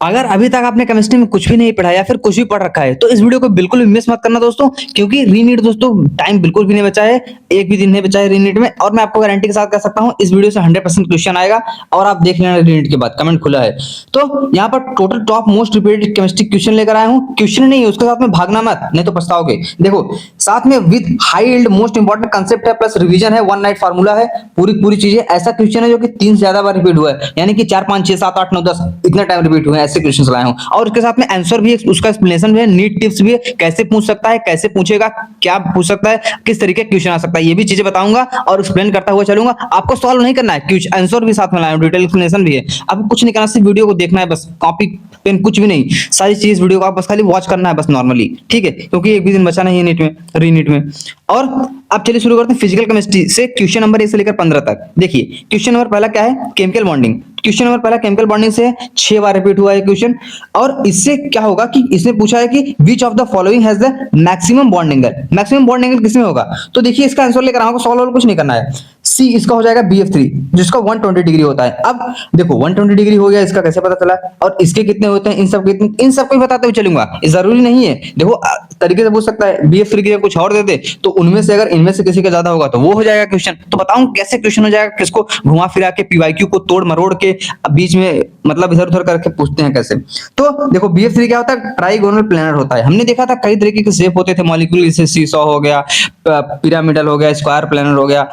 अगर अभी तक आपने केमिस्ट्री में कुछ भी नहीं पढ़ा या फिर कुछ भी पढ़ रखा है तो इस वीडियो को बिल्कुल भी मिस मत करना दोस्तों, क्योंकि रीनीट दोस्तों टाइम बिल्कुल भी नहीं बचा है, एक भी दिन नहीं बचा है रीनीट में। और मैं आपको गारंटी के साथ कह सकता हूं इस वीडियो से 100% क्वेश्चन आएगा और आप देख लेना रीनीट के बाद, कमेंट खुला है। तो यहाँ पर total top most repeated chemistry question लेकर आया हूँ। क्वेश्चन नहीं है, उसके साथ में भागना मत, नहीं तो पछताओगे। देखो साथ में with high yield most important concept है, प्लस रिवीजन है, वन नाइट फार्मूला है, पूरी पूरी चीजें। ऐसा क्वेश्चन है जो कि 3 से ज्यादा बार रिपीट हुआ है, यानी कि 4 5 6 7 8 9 10 इतने टाइम रिपीट हुए हैं, ऐसे क्वेश्चन लाया हूं। और उसके साथ में आंसर भी है, उसका एक्सप्लेनेशन भी है, नीट टिप्स भी है, कैसे पूछ सकता है, कैसे पूछेगा, क्या पूछ सकता है, किस तरीके क्वेश्चन आ सकता है, ये भी चीजें बताऊंगा और एक्सप्लेन करता हुआ चलूंगा। आपको सॉल्व नहीं करना है, क्वेश्चन आंसर भी साथ में लाया हूं, डिटेल एक्सप्लेनेशन भी है। आपको कुछ नहीं करना, सिर्फ वीडियो को देखना है बस, कॉपी पेन कुछ भी नहीं, सारी चीज वीडियो को आप बस खाली वॉच करना है बस नॉर्मली, ठीक है, क्योंकि एक भी दिन बचा नहीं है नीट में, रीनीट में। और अब चलिए शुरू करते हैं फिजिकल केमिस्ट्री से क्वेश्चन नंबर 1 से लेकर 15 तक। देखिए क्वेश्चन नंबर पहला क्या है, केमिकल बॉन्डिंग। क्वेश्चन नंबर पहला केमिकल बॉन्डिंग से 6 बार रिपीट हुआ है क्वेश्चन। और इससे क्या होगा कि इसने पूछा है कि which of the following has the maximum bond angle. Maximum bond angle किसमें होगा, तो देखिए इसका आंसर लेकर आऊंगा, सॉल्व कुछ नहीं करना है। सी इसका हो जाएगा BF3, जिसका 120 डिग्री होता है। अब देखो 120 डिग्री हो गया, इसका कैसे पता चला, और इसके कितने होते हैं, इन सब कितने, इन सबको बताते हुए चलूंगा, ये जरूरी नहीं है। देखो तरीके से पूछ सकता है, BF3 की जगह कुछ और दे दे तो उनमें से अगर इनमें से किसी का ज्यादा होगा तो वो हो जाएगा क्वेश्चन। तो बताऊं कैसे क्वेश्चन हो जाएगा, किसको घुमा फिरा के, PYQ को तोड़ मरोड़ के बीच में मतलब इधर उधर करके पूछते हैं कैसे। तो देखो BF3 क्या होता है, ट्राइगोनल प्लेनर होता है। हमने देखा था कई तरीके के शेप होते थे मॉलिक्यूल, जैसे सीसॉ हो गया, पिरामिडल हो गया, स्क्वायर प्लेनर हो गया,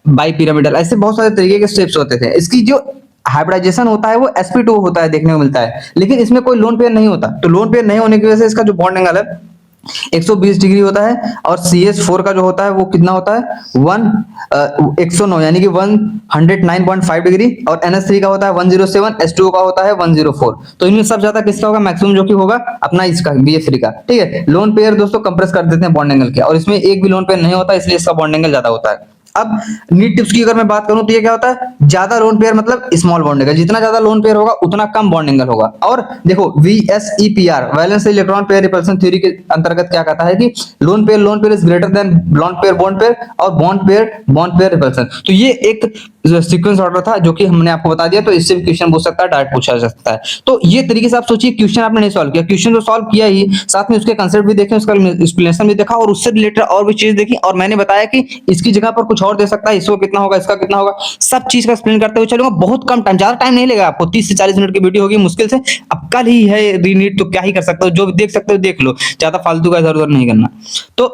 बाई पिरामिडल, ऐसे बहुत सारे तरीके के शेप्स होते थे। इसकी जो हाइब्रिडाइजेशन होता है वो sp2 होता है, देखने को मिलता है, लेकिन इसमें कोई लोन पेयर नहीं होता। तो लोन पेयर नहीं होने की वजह से इसका जो बॉन्ड एंगल है 120 डिग्री होता है। और CH4 का जो होता है वो कितना होता है, 109 यानी कि 109.5 डिग्री। और NH3 का होता है 107, H2O का होता है 104। तो इनमें सबसे ज्यादा किसका होगा, मैक्सिमम जो कि होगा अपना इसका BF3 का, ठीक है। लोन पेयर दोस्तों कंप्रेस कर देते हैं बॉन्ड एंगल के, और इसमें एक भी लोन पेयर नहीं होता, इसलिए इसका बॉन्ड एंगल ज्यादा होता है। अब नीट टिप्स की अगर मैं बात करूं तो ये क्या होता है, ज्यादा लोन पेयर मतलब स्मॉल बॉन्ड एंगल, जितना ज्यादा लोन पेयर होगा उतना कम बॉन्ड एंगल होगा। और देखो VSEPR valence electron pair repulsion theory के अंतर्गत क्या कहता है कि lone pair is greater than bond pair और बॉन्ड पेयर रिपल्सन। तो ये एक सीक्वेंस ऑर्डर था जो कि हमने आपको बता दिया, तो इससे भी क्वेश्चन पूछ सकता है, डायरेक्ट पूछा जा सकता है। तो ये तरीके से आप सोचिए, क्वेश्चन आपने नहीं सॉल्व किया, क्वेश्चन तो सॉल्व किया ही, साथ में उसके कंसेप्ट भी देखे, उसका एक्सप्लेनेशन भी देखा, और उससे रिलेटेड और भी चीज देखी, और मैंने बताया कि इसकी जगह पर कुछ और दे सकता है, इसको कितना होगा, इसका कितना होगा, सब चीज का एक्सप्लेन करते हुए चलूंगा। बहुत कम टाइम, ज्यादा टाइम नहीं लेगा आपको, 30 से 40 मिनट की वीडियो होगी मुश्किल से। अब कल ही है रीनीट, तो क्या ही कर सकते हो, जो भी देख सकते हो देख लो, ज्यादा फालतू का इधर उधर नहीं करना। तो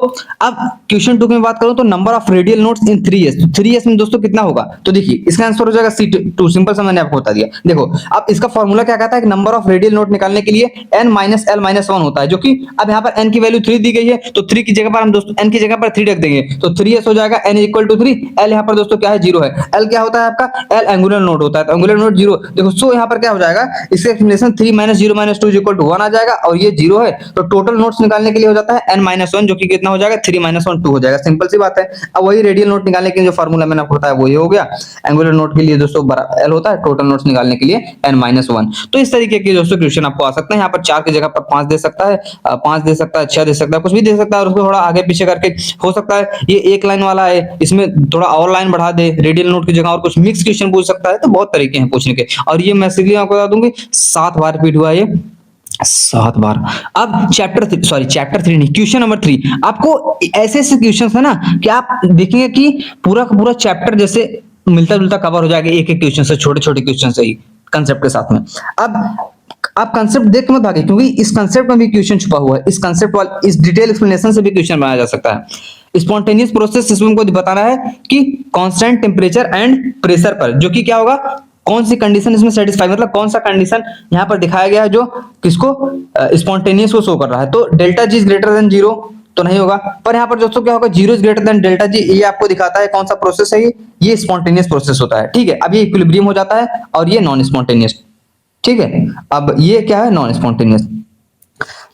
अब क्वेश्चन 2 में बात करूं तो number of radial notes in 3s, तो 3s में दोस्तों कितना होगा, तो देखिए इसका आंसर हो जाएगा C2, सिंपल सा मैंने आपको बता दिया। देखो अब इसका फॉर्मूला क्या कहता है कि नंबर ऑफ रेडियल नोट निकालने के लिए n-l-1 होता है, जो कि अब यहाँ पर n की वैल्यू 3 दी गई है, तो 3 की जगह पर हम दोस्तों n की जगह पर 3 रख देंगे, तो 3s हो जाएगा, n = 3। l यहाँ पर दोस्तों क्या है, 0 है। l क्या होता है आपका, l एंगुलर नोट होता है, तो एंगुलर नोट 0। देखो सो यहाँ पर क्या हो जाएगा, इसका एक्सप्लेनेशन 3 - 0 - 2 = 1 आ जाएगा, और ये 0 है, तो टोटल नोट्स निकालने के लिए हो जाता है n-1, जो कि कितना हो जाएगा, 3 - 1 2 हो जाएगा, सिंपल सी बात है। अब वही रेडियल नोट निकालने के लिए जो फार्मूला मैंने आपको बताया वो ये हो गया। एंगुलर नोट के लिए दोस्तों l होता है, टोटल नोट्स निकालने के लिए n-1। तो इस तरीके के दोस्तों क्वेश्चन आपको आ सकते हैं। यहाँ पर 4 की जगह पर 5 दे सकता है, 5 दे सकता है, 6 दे सकता है, कुछ भी दे सकता है, और उसको थोड़ा आगे पीछे करके हो सकता है ये एक लाइन वाला है, इसमें थोड़ा और लाइन बढ़ा दे, रेडियल नोट की जगह और कुछ मिक्स क्वेश्चन पूछ सकता है। तो बहुत तरीके हैं पूछने के, और ये मैं सीधे आपको बता दूंगी 7 बार रिपीट हुआ है, 7 बार। अब चैप्टर 3 नहीं, क्वेश्चन नंबर 3। आपको ऐसे ऐसे क्वेश्चन है ना कि आप देखेंगे कि पूरा का पूरा चैप्टर जैसे मिलता जुलता कवर हो जाएगा एक एक क्वेश्चन से, छोटे छोटे क्वेश्चन से ही, कंसेप्ट के साथ में। अब आप कंसेप्ट देख के मत भागे, क्योंकि इस कंसेप्ट में भी क्वेश्चन छुपा हुआ है, इस कंसेप्ट वाले इस डिटेल एक्सप्लेनेशन से भी क्वेश्चन बनाया जा सकता है। स्पॉन्टेनियस प्रोसेस सिस्टम को बताना है कि कांस्टेंट टेम्परेचर एंड प्रेशर पर, जो कि क्या होगा, कौन सी कंडीशन इसमें सेटिस्फाई, मतलब कौन सा कंडीशन यहाँ पर दिखाया गया है जो किसको, स्पॉन्टेनियस को शो कर रहा है। तो डेल्टा G > 0 तो नहीं होगा, पर यहाँ पर दोस्तों क्या होगा, 0 > डेल्टा G, ये आपको दिखाता है कौन सा प्रोसेस है, ये स्पॉन्टेनियस प्रोसेस होता है, ठीक है। अब ये इक्विलिब्रियम हो जाता है, और ये नॉन स्पॉन्टेनियस, ठीक है। अब ये क्या है, नॉन स्पॉन्टेनियस।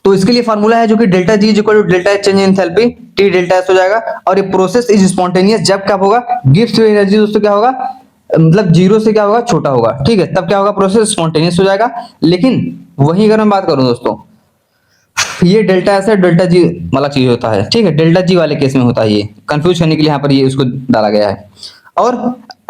तो इसके लिए फार्मूला है जो कि delta G = delta H change in enthalpy, T delta S हो जाएगा। और ये प्रोसेस इज स्पॉन्टेनियस जब क्या होगा, गिव्स टू एनर्जी दोस्तों क्या होगा, मतलब 0 से क्या होगा, छोटा होगा, ठीक है, तब क्या होगा, प्रोसेस स्पॉन्टेनियस हो जाएगा। लेकिन वही अगर मैं बात करूं दोस्तों, ये डेल्टा S है, डेल्टा G वाला चीज होता है, ठीक है, डेल्टा G वाले केस में होता है, ये कंफ्यूज करने के लिए यहाँ पर ये उसको डाला गया है। और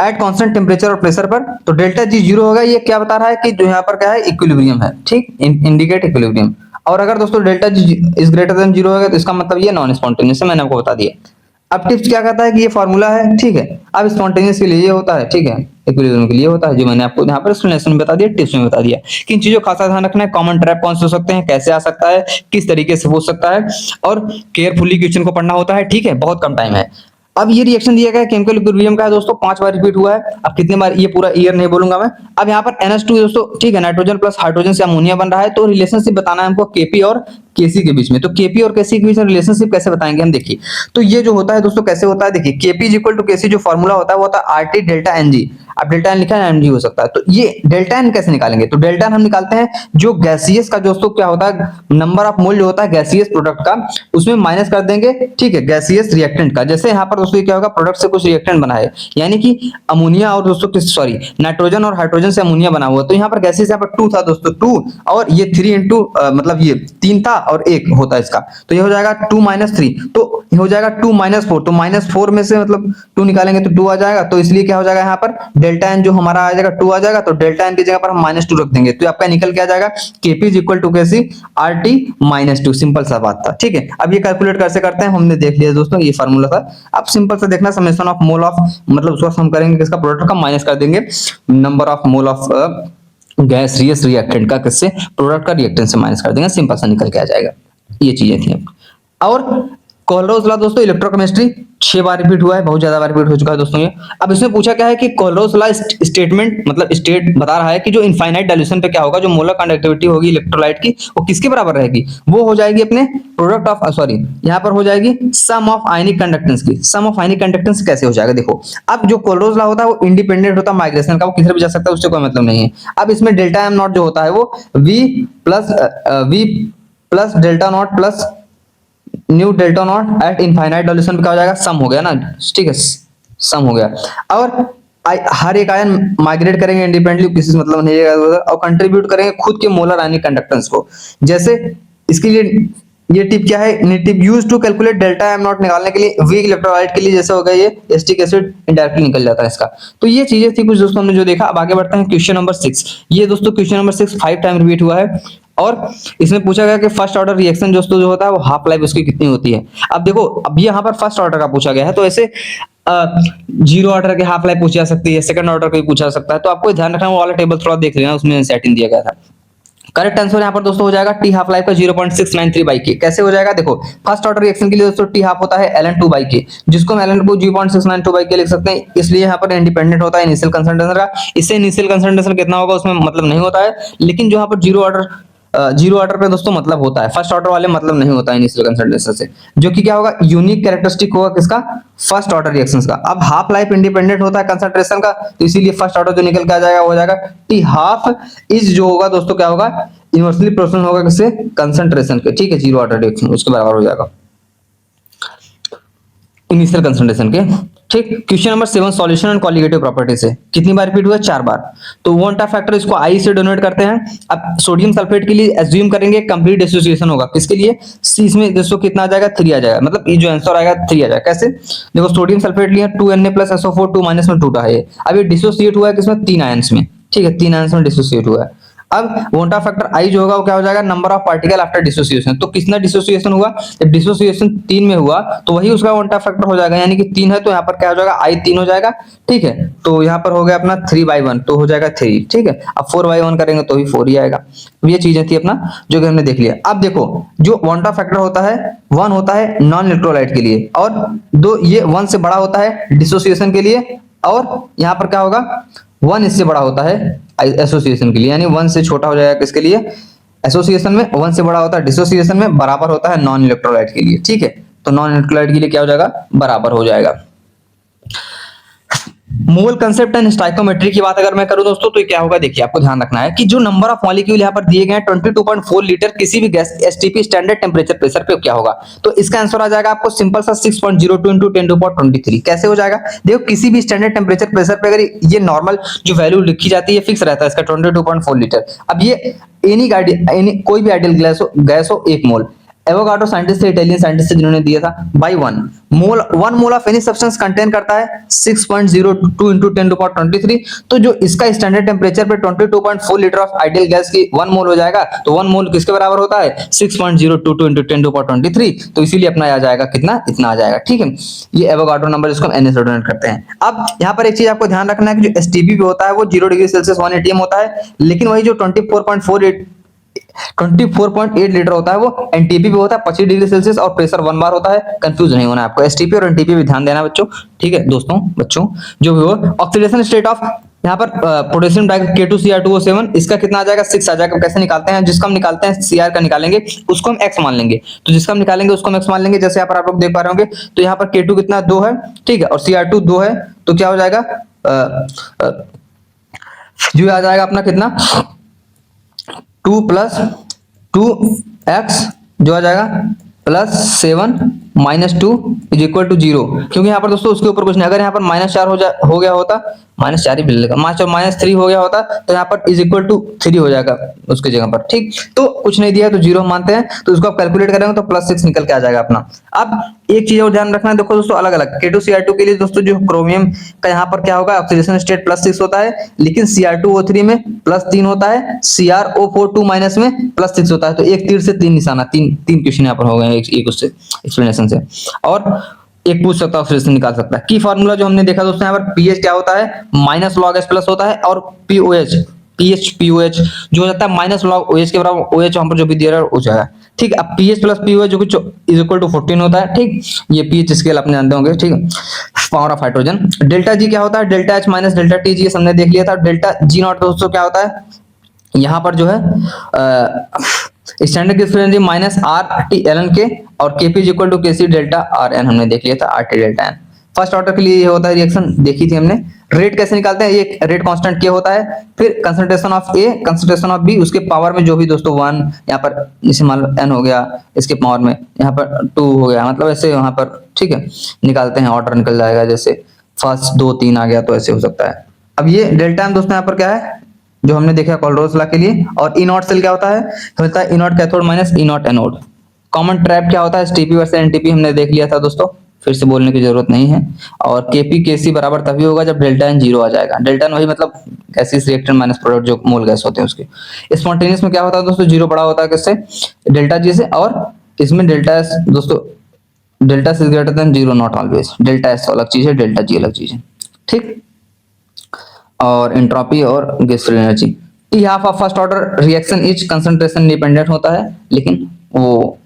एट कांस्टेंट टेम्परेचर और प्रेशर पर, तो डेल्टा जी जीरो होगा। ये क्या बता रहा है कि जो यहाँ पर क्या है, इक्विलिब्रियम है, ठीक, इंडिकेट इक्विलिब्रियम। और अगर दोस्तों delta G is greater than zero होगा तो इसका मतलब ये नॉन स्पॉन्टेनियस है, मैंने आपको बता दिया। अब टिप्स क्या कहता है कि ये फॉर्मूला है, ठीक है। अब स्पॉन्टेनियस के लिए ये होता है, ठीक है, इक्विलिब्रियम के लिए होता है, जो मैंने आपको यहाँ पर एक्सप्लेनेशन में बता दिया, टिप्स में बता दिया। किन चीजों का खासा ध्यान रखना है, कॉमन ट्रैप कौन से हो सकते हैं, कैसे आ सकता है, किस तरीके से हो सकता है, और केयरफुली क्वेश्चन को पढ़ना होता है, ठीक है, बहुत कम टाइम है। अब ये रिएक्शन दिया गया है केमिकल इक्विलिब्रियम का है दोस्तों, 5 बार रिपीट हुआ है। अब कितने बार, ये पूरा ईयर नहीं बोलूंगा मैं। अब यहाँ पर NH2 दोस्तों, ठीक है, नाइट्रोजन प्लस हाइड्रोजन से अमोनिया बन रहा है, तो रिलेशनशिप बताना है हमको केपी और केसी के बीच में। तो केपी और केसी के बीच में रिलेशनशिप कैसे बताएंगे हम, देखिए। तो ये जो होता है दोस्तों कैसे होता है, देखिए, केपी इज इक्वल टू केसी, जो फॉर्मूला होता है वो होता है आरटी डेल्टा एनजी। अब डेल्टा एन लिखा है, एनजी हो सकता है। तो ये डेल्टा एन कैसे निकालेंगे, तो डेल्टा एन हम निकालते हैं जो गैसियस का दोस्तों क्या होता है, नंबर ऑफ मोल जो होता है गैसियस प्रोडक्ट का, उसमें माइनस कर देंगे, ठीक है, गैसियस रिएक्टेंट का। जैसे यहाँ पर दोस्तों क्या होगा, प्रोडक्ट से कुछ रिएक्टेंट बना है, यानी कि अमोनिया और दोस्तों सॉरी नाइट्रोजन और हाइड्रोजन से अमोनिया बना हुआ। तो यहाँ पर गैसियस, यहाँ पर 2 था दोस्तों, 2, और ये 3 इंटू मतलब ये 3 था और 1 होता है इसका। तो ये हो जाएगा 2 - 3, तो ये हो जाएगा 2 - 4। तो -4 में से मतलब 2 निकालेंगे तो 2 आ जाएगा। तो इसलिए क्या हो जाएगा, यहाँ पर डेल्टा एन जो हमारा आ जाएगा 2 आ जाएगा। तो डेल्टा एन की जगह पर हम -2 रख देंगे, तो आपका निकल के आ जाएगा KP is equal to KC RT -2। Simple सा बात था, ठीक है। अब ये कैलकुलेट कैसे करते हैं हमने देख लिया दोस्तों, ये फार्मूला था। अब सिंपल से देखना, समेशन ऑफ मोल ऑफ, मतलब उसको हम करेंगे किसका, प्रोडक्ट का, माइनस कर देंगे number of mole of gaseous reactant का, किससे, प्रोडक्ट का रिएक्टेंट से माइनस कर देंगे, सिंपल सा निकल के आ जाएगा। ये चीजें थी। और कोलरोज लॉ दोस्तों इलेक्ट्रोकेमिस्ट्री 6 बार रिपीट हुआ है, बहुत ज्यादा बार रिपीट हो चुका है दोस्तों ये। अब इसमें पूछा क्या है कि कोलरोज लॉ स्टेटमेंट, मतलब स्टेट बता रहा है कि जो इनफाइनाइट डाइल्यूशन पे क्या होगा, जो मोलर कंडक्टिविटी होगी इलेक्ट्रोलाइट की, वो किसके बराबर रहेगी, वो हो जाएगी अपने प्रोडक्ट ऑफ सॉरी यहाँ पर हो जाएगी सम ऑफ आयनिक कंडक्टेंस की। सम ऑफ आयनिक कंडक्टेंस कैसे हो जाएगा, देखो। अब जो कोलरोज लॉ होता है वो इंडिपेंडेंट होता है माइग्रेशन का, वो किधर भी जा सकता है, उससे कोई मतलब नहीं है। अब इसमें डेल्टा एम नॉट जो होता है वो v plus delta not plus new delta not at infinite dilution पे क्या हो जाएगा, सम हो गया ना, ठीक है, सम हो गया। और हर एक आयन माइग्रेट करेंगे इंडिपेंडेंटली, किसी से मतलब नहीं है, और कंट्रीब्यूट करेंगे खुद के मोलर आयनिक कंडक्टेंस को। जैसे इसके लिए ये टिप क्या है, tip use to calculate delta M not निकालने के लिए वीक इलेक्ट्रोलाइट के लिए, जैसे हो गया ये एसिटिक एसिड इनडायरेक्टली निकल जाता है इसका। तो ये चीजें थी कुछ दोस्तों हमने जो देखा। अब आगे बढ़ते हैं क्वेश्चन नंबर 6। ये दोस्तों क्वेश्चन नंबर 6 5 टाइम रिपीट हुआ है, और इसमें पूछा गया कि फर्स्ट ऑर्डर रिएक्शन दोस्तों जो होता है वो हाफ लाइफ उसकी कितनी होती है। अब देखो, अब यहाँ पर फर्स्ट ऑर्डर का पूछा गया है, तो ऐसे जीरो ऑर्डर के हाफ लाइफ पूछी जा सकती है, सेकंड ऑर्डर का भी पूछा जा सकता है। तो आपको ध्यान रखना, वो वाला टेबल थोड़ा देख लेना, उसमें सेटिंग दिया गया था। करेक्ट आंसर यहाँ पर दोस्तों हो जाएगा टी हाफ लाइफ का 0.693 बाई के। कैसे हो जाएगा, देखो, फर्स्ट ऑर्डर रिएक्शन के लिए दोस्तों टी हाफ होता है ln2 बाई के, जिसको हम ln2 0.692 बाई के लिख सकते हैं, इसलिए यहाँ पर इंडिपेंडेंट होता है इनिशियल कंसंट्रेशन का। इससे इनिशियल कंसंट्रेशन कितना होगा उसमें मतलब नहीं होता है, लेकिन जो यहाँ पर जीरो ऑर्डर पे दोस्तों मतलब होता है, फर्स्ट ऑर्डर वाले मतलब नहीं होता है इनिशियल कंसंट्रेशन से, जो कि क्या होगा, यूनिक कैरेक्टरिस्टिक होगा किसका, फर्स्ट ऑर्डर रिएक्शंस का। अब हाफ लाइफ इंडिपेंडेंट होता है कंसंट्रेशन का, तो इसीलिए फर्स्ट ऑर्डर जो निकल के आ जाएगा वो हो जाएगा टी हाफ इज जो होगा दोस्तों क्या होगा, इनवर्सली प्रोपोर्शनल होगा किससे, कंसंट्रेशन के, ठीक है, जीरो ऑर्डर रिएक्शन उसके बराबर हो जाएगा इनिशियल कंसंट्रेशन के, ठीक। Question number 7 solution and colligative property से कितनी बार रिपीट हुआ, 4 बार। तो वॉन्टा फैक्टर इसको आई से डिनोट करते हैं। अब सोडियम सल्फेट के लिए एज्यूम करेंगे कंप्लीट डिसोसिएशन होगा, किसके लिए, सी, इसमें दोस्तों कितना आ जाएगा, 3 आ जाएगा, मतलब ये जो आंसर आएगा 3 आ जाएगा। कैसे, देखो सोडियम सल्फेट लिया 2Na+SO4 2 - में 2 है, अब ये डिसोसिएट हुआ है किसमें, 3 आयंस में, ठीक है, 3 आयंस में डिसोसिएट हुआ है। अब वोंटा फैक्टर आई जो होगा वो क्या हो जाएगा, number of particle after dissociation. तो कितना डिसोसिएशन हुआ, जब डिसोसिएशन 3 में हुआ तो वही उसका वोंटा फैक्टर हो जाएगा, यानी कि 3 है तो यहाँ पर क्या हो जाएगा, आई 3 हो जाएगा, ठीक है। तो यहाँ पर हो गया अपना 3/1, तो हो जाएगा 3, ठीक है। अब 4/1 करेंगे तो ही 4 ही आएगा। ये चीजें थी अपना जो कि हमने देख लिया। अब देखो, जो वोंटा फैक्टर होता है 1 होता है नॉन इलेक्ट्रोलाइट के लिए, और 2 ये 1 से बड़ा होता है डिसोसिएशन के लिए, और यहाँ पर क्या होगा, 1 इससे बड़ा होता है एसोसिएशन के लिए, यानी 1 से छोटा हो जाएगा किसके लिए, एसोसिएशन में, 1 से बड़ा होता है डिसोसिएशन में, बराबर होता है नॉन इलेक्ट्रोलाइट के लिए, ठीक है। तो नॉन इलेक्ट्रोलाइट के लिए क्या हो जाएगा, बराबर हो जाएगा। मोल कंसेप्ट एंड स्टाइकोमेट्री की बात अगर मैं करूं दोस्तों, तो क्या होगा, देखिए आपको ध्यान रखना है कि जो नंबर ऑफ मॉलिक्यूल यहाँ पर दिए गए हैं 22.4 लीटर किसी भी gas STP standard temperature pressure पे क्या होगा, तो इसका आंसर आ जाएगा आपको सिंपल सा 6.02 × 10⁻23। कैसे हो जाएगा, देखो किसी भी स्टैंडर्ड टेम्परेचर प्रेशर पे अगर ये नॉर्मल जो वैल्यू लिखी जाती है फिक्स रहता है इसका 22.4 लीटर। अब ये एनी कोई भी आइडियल गैस हो 1 मोल, एवोगाड्रो साइंटिस्ट थे, इटालियन साइंटिस्ट थे, जिन्होंने दिया था by 1 mole of any substance contain करता है 6.02 into 10⁻23। तो जो इसका स्टैंडर्ड टेम्परेचर पे 22.4 लीटर ऑफ आइडियल गैस की 1 मोल हो जाएगा, तो 1 मोल किसके बराबर होता है 6.022 into 10⁻23। तो इसीलिए अपना आ जाएगा कितना, इतना आ जाएगा। ठीक है, ये एवोगाड्रो नंबर, इसको हम एनए से डोनेट करते हैं। अब यहाँ पर एक चीज आपको ध्यान रखना है कि जो एसटीपी भी होता है वो 0 डिग्री सेल्सियस 1 एटीएम होता है, लेकिन वही जो 24.8 लीटर होता है वो एनटीपी भी होता है 25 डिग्री सेल्सियस और प्रेशर 1 बार होता है। कंफ्यूज नहीं होना आपको, एसटीपी और एनटीपी भी ध्यान देना बच्चों। ठीक है दोस्तों, बच्चों जो भी हो, ऑक्सीडेशन स्टेट ऑफ यहाँ पर पोटेशियम K2Cr2O7, इसका कितना आ जाएगा 6 आ जाएगा। कैसे निकालते हैं, जिसका हम निकालते हैं Cr का निकालेंगे उसको हम x मान लेंगे, तो जिसका हम निकालेंगे उसको हम x मान लेंगे। जैसे यहाँ पर आप लोग देख पा रहे होंगे, तो यहाँ पर K2 कितना 2 है, ठीक है, और Cr2 2 है, तो क्या हो जाएगा जो आ जाएगा अपना कितना 2 + 2x जो आ जाएगा +7 - 2 = 0, क्योंकि यहाँ पर दोस्तों उसके ऊपर कुछ नहीं। अगर यहाँ पर -4 हो गया होता, -4 ही मिलेगा, -3 हो गया होता, तो यहाँ पर = 3 हो जाएगा उसके जगह पर। ठीक, तो कुछ नहीं दिया तो 0 मानते हैं, तो इसको आप कैलकुलेट करेंगे तो +6 निकल के आ जाएगा अपना। अब एक चीज और ध्यान रखना है, देखो दोस्तों अलग अलग K2Cr2 के लिए दोस्तों जो क्रोमियम का यहाँ पर क्या होगा ऑक्सीडेशन स्टेट +6 होता है, लेकिन Cr2O3 में +3 होता है, CrO42- में +6 होता है। तो एक तीर से 3 निशाना, तीन क्वेश्चन यहाँ पर हो गए एक उससे एक्सप्लेनेशन से। और एक पूछ सकता है, ऑक्सीडेशन निकाल सकता है। की फार्मूला जो हमने देखा दोस्तों, यहाँ पर पीएच क्या होता है -log H+ होता है, और पीओएच पीओएच जो हो जाता है -log OH के बराबर, OH वहां पर जो भी दे रहा है हो जाएगा। ठीक, अब पीएच + पीओएच जो कि = 14 होता है। ठीक, ये पीएच स्केल अपने जानते होंगे। ठीक, power of hydrogen. Delta G क्या होता है, डेल्टा H - डेल्टा T, ये हमने देख लिया था। डेल्टा G0 दोस्तों क्या होता है, यहाँ पर जो है standard gas frequency -RT ln और Kp = Kc डेल्टा Rn हमने देख लिया था, RT delta n। First order के लिए ये होता है रिएक्शन, देखी थी हमने। रेट कैसे निकालते हैं, ये रेट कांस्टेंट K होता है, फिर concentration of A, concentration of B, उसके पावर में जो भी दोस्तों 1 यहाँ पर जैसे मान लो n हो गया, इसके पावर में यहाँ पर 2 हो गया, मतलब ऐसे यहाँ पर ठीक है निकालते हैं, ऑर्डर निकल जाएगा। जैसे फर्स्ट 2 3 आ गया तो ऐसे हो सकता है। अब ये डेल्टा m दोस्तों यहाँ पर क्या है जो हमने देखा कोल्डरोज लॉ के लिए। और ई नॉट सेल क्या होता है, होता है E naught cathode - E naught anode. Common trap क्या होता है, एसटीपी वर्सेस एनटीपी हमने देख लिया था दोस्तों, फिर से बोलने की जरूरत नहीं है। और केपी केसी बराबर तभी होगा जब डेल्टा एन 0 आ जाएगा। डेल्टा एन वही मतलब गैसियस रिएक्टेंट माइनस प्रोडक्ट जो मोल गैस होते हैं उसके। स्पॉन्टेनियस में क्या होता है दोस्तों, 0 बड़ा होता है किससे, डेल्टा जी से, और इसमें डेल्टा एस दोस्तों delta S greater than 0 not always. Delta S अलग चीज है, डेल्टा जी अलग चीज है। ठीक, और एंट्रोपी और gas free energy. T half of first order reaction is concentration dependent होता है, लेकिन वो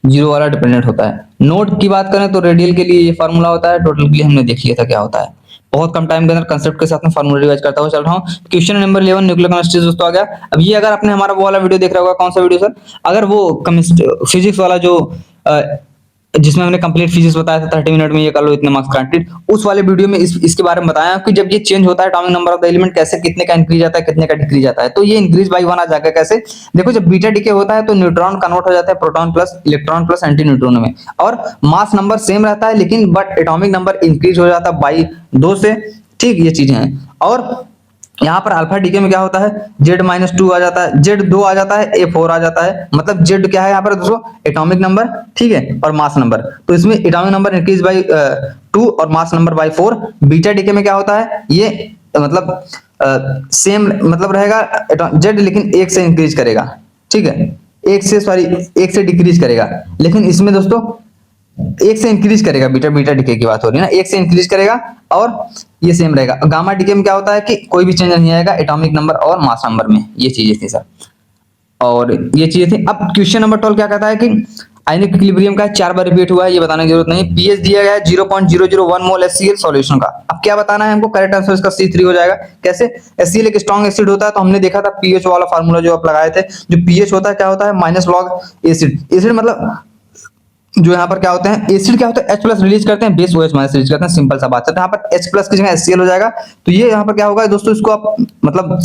0 वाला डिपेंडेंट होता है। नोड की बात करें तो रेडियल के लिए ये फार्मूला होता है, टोटल के लिए हमने देख लिया था क्या होता है। बहुत कम टाइम के अंदर कंसेप्ट के साथ में फार्मूला रिवाइज करता हुआ चल रहा हूँ। क्वेश्चन नंबर 11 न्यूक्लियर केमिस्ट्री दोस्तों आ गया। अब ये अगर आपने हमारा वो वाला वीडियो देख रहा होगा, कौन सा वीडियो सर, अगर वो फिजिक्स वाला जो जिसमें हमने कंप्लीट फिजिक्स बताया था 30 मिनट में ये कर लो इतने मार्क्स ग्रांटेड, उस वाले वीडियो में इसके बारे में बताया कि जब ये चेंज होता है atomic number of the element कैसे कितने का इंक्रीज आता है कितने का डिक्रीज आता है। तो ये इंक्रीज बाई 1 आ जाएगा कैसे, देखो जब बीटा डीके होता है तो न्यूट्रॉन कन्वर्ट हो जाता है proton plus electron plus anti neutron में, और मास नंबर सेम रहता है लेकिन बट एटॉमिक नंबर इंक्रीज हो जाता है बाई 2 से। ठीक, ये चीजें हैं। और यहाँ पर अल्फा डीके में क्या होता है, Z-2 आ जाता है, Z2 आ जाता है, A4 आ जाता है। मतलब Z क्या है यहाँ पर दोस्तों, एटॉमिक नंबर, ठीक है, और मास नंबर। तो इसमें एटॉमिक नंबर इंक्रीज बाई 2 और mass number by 4। Beta decay में क्या होता है, ये मतलब सेम मतलब रहेगा Z, लेकिन 1 से इंक्रीज करेगा, ठीक है, 1 से डिक्रीज करेगा। लेकिन इसमें दोस्तों 1 से इंक्रीज करेगा, बीटा डीके की बात हो रही है ना, 1 से इंक्रीज करेगा और ये सेम रहेगा। गामा डीके में क्या होता है कि कोई भी चेंज नहीं आएगा एटॉमिक नंबर और मास नंबर में। ये चीजें थी सर, और ये चीजें थी। अब क्वेश्चन नंबर 12 क्या कहता है कि आयनिक इक्विलिब्रियम का 4 बार रिपीट हुआ है, ये बताने की जरूरत नहीं। पीएच दिया गया है 0.001 मोल HCl सॉल्यूशन का। अब क्या बताना है हमको, करेक्ट आंसर इसका C3 हो जाएगा। कैसे, HCl एक स्ट्रॉन्ग एसिड होता है, तो हमने देखा था पीएच वाला फार्मूला जो आप लगाए थे, जो पीएच होता है क्या होता है -log एसिड। एसिड मतलब जो यहाँ पर क्या होते हैं, एसिड क्या होता है H+ रिलीज करते हैं, बेस OH- रिलीज करते हैं, सिंपल सा बात है। तो यहाँ पर H+ की जगह HCl हो जाएगा। तो ये यहाँ पर क्या होगा दोस्तों, इसको आप मतलब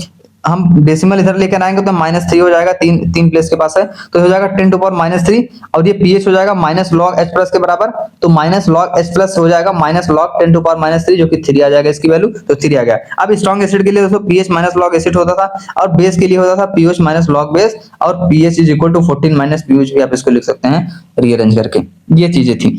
हम डेसिमल इधर लेकर आएंगे तो -3 हो जाएगा, तीन प्लेस के पास है, तो हो जाएगा 10⁻³ और ये pH हो जाएगा -log H+ के बराबर, तो -log H+ हो जाएगा -log 10⁻³ जो कि 3 आ जाएगा इसकी वैल्यू, तो 3 आ गया। अब स्ट्रॉन्ग एसिड के लिए दोस्तों pH -log एसिड होता था, और बेस के लिए होता था pH -log बेस, और pH = 14 - pH भी आप इसको लिख सकते हैं रीअरेंज करके। ये चीजें थी।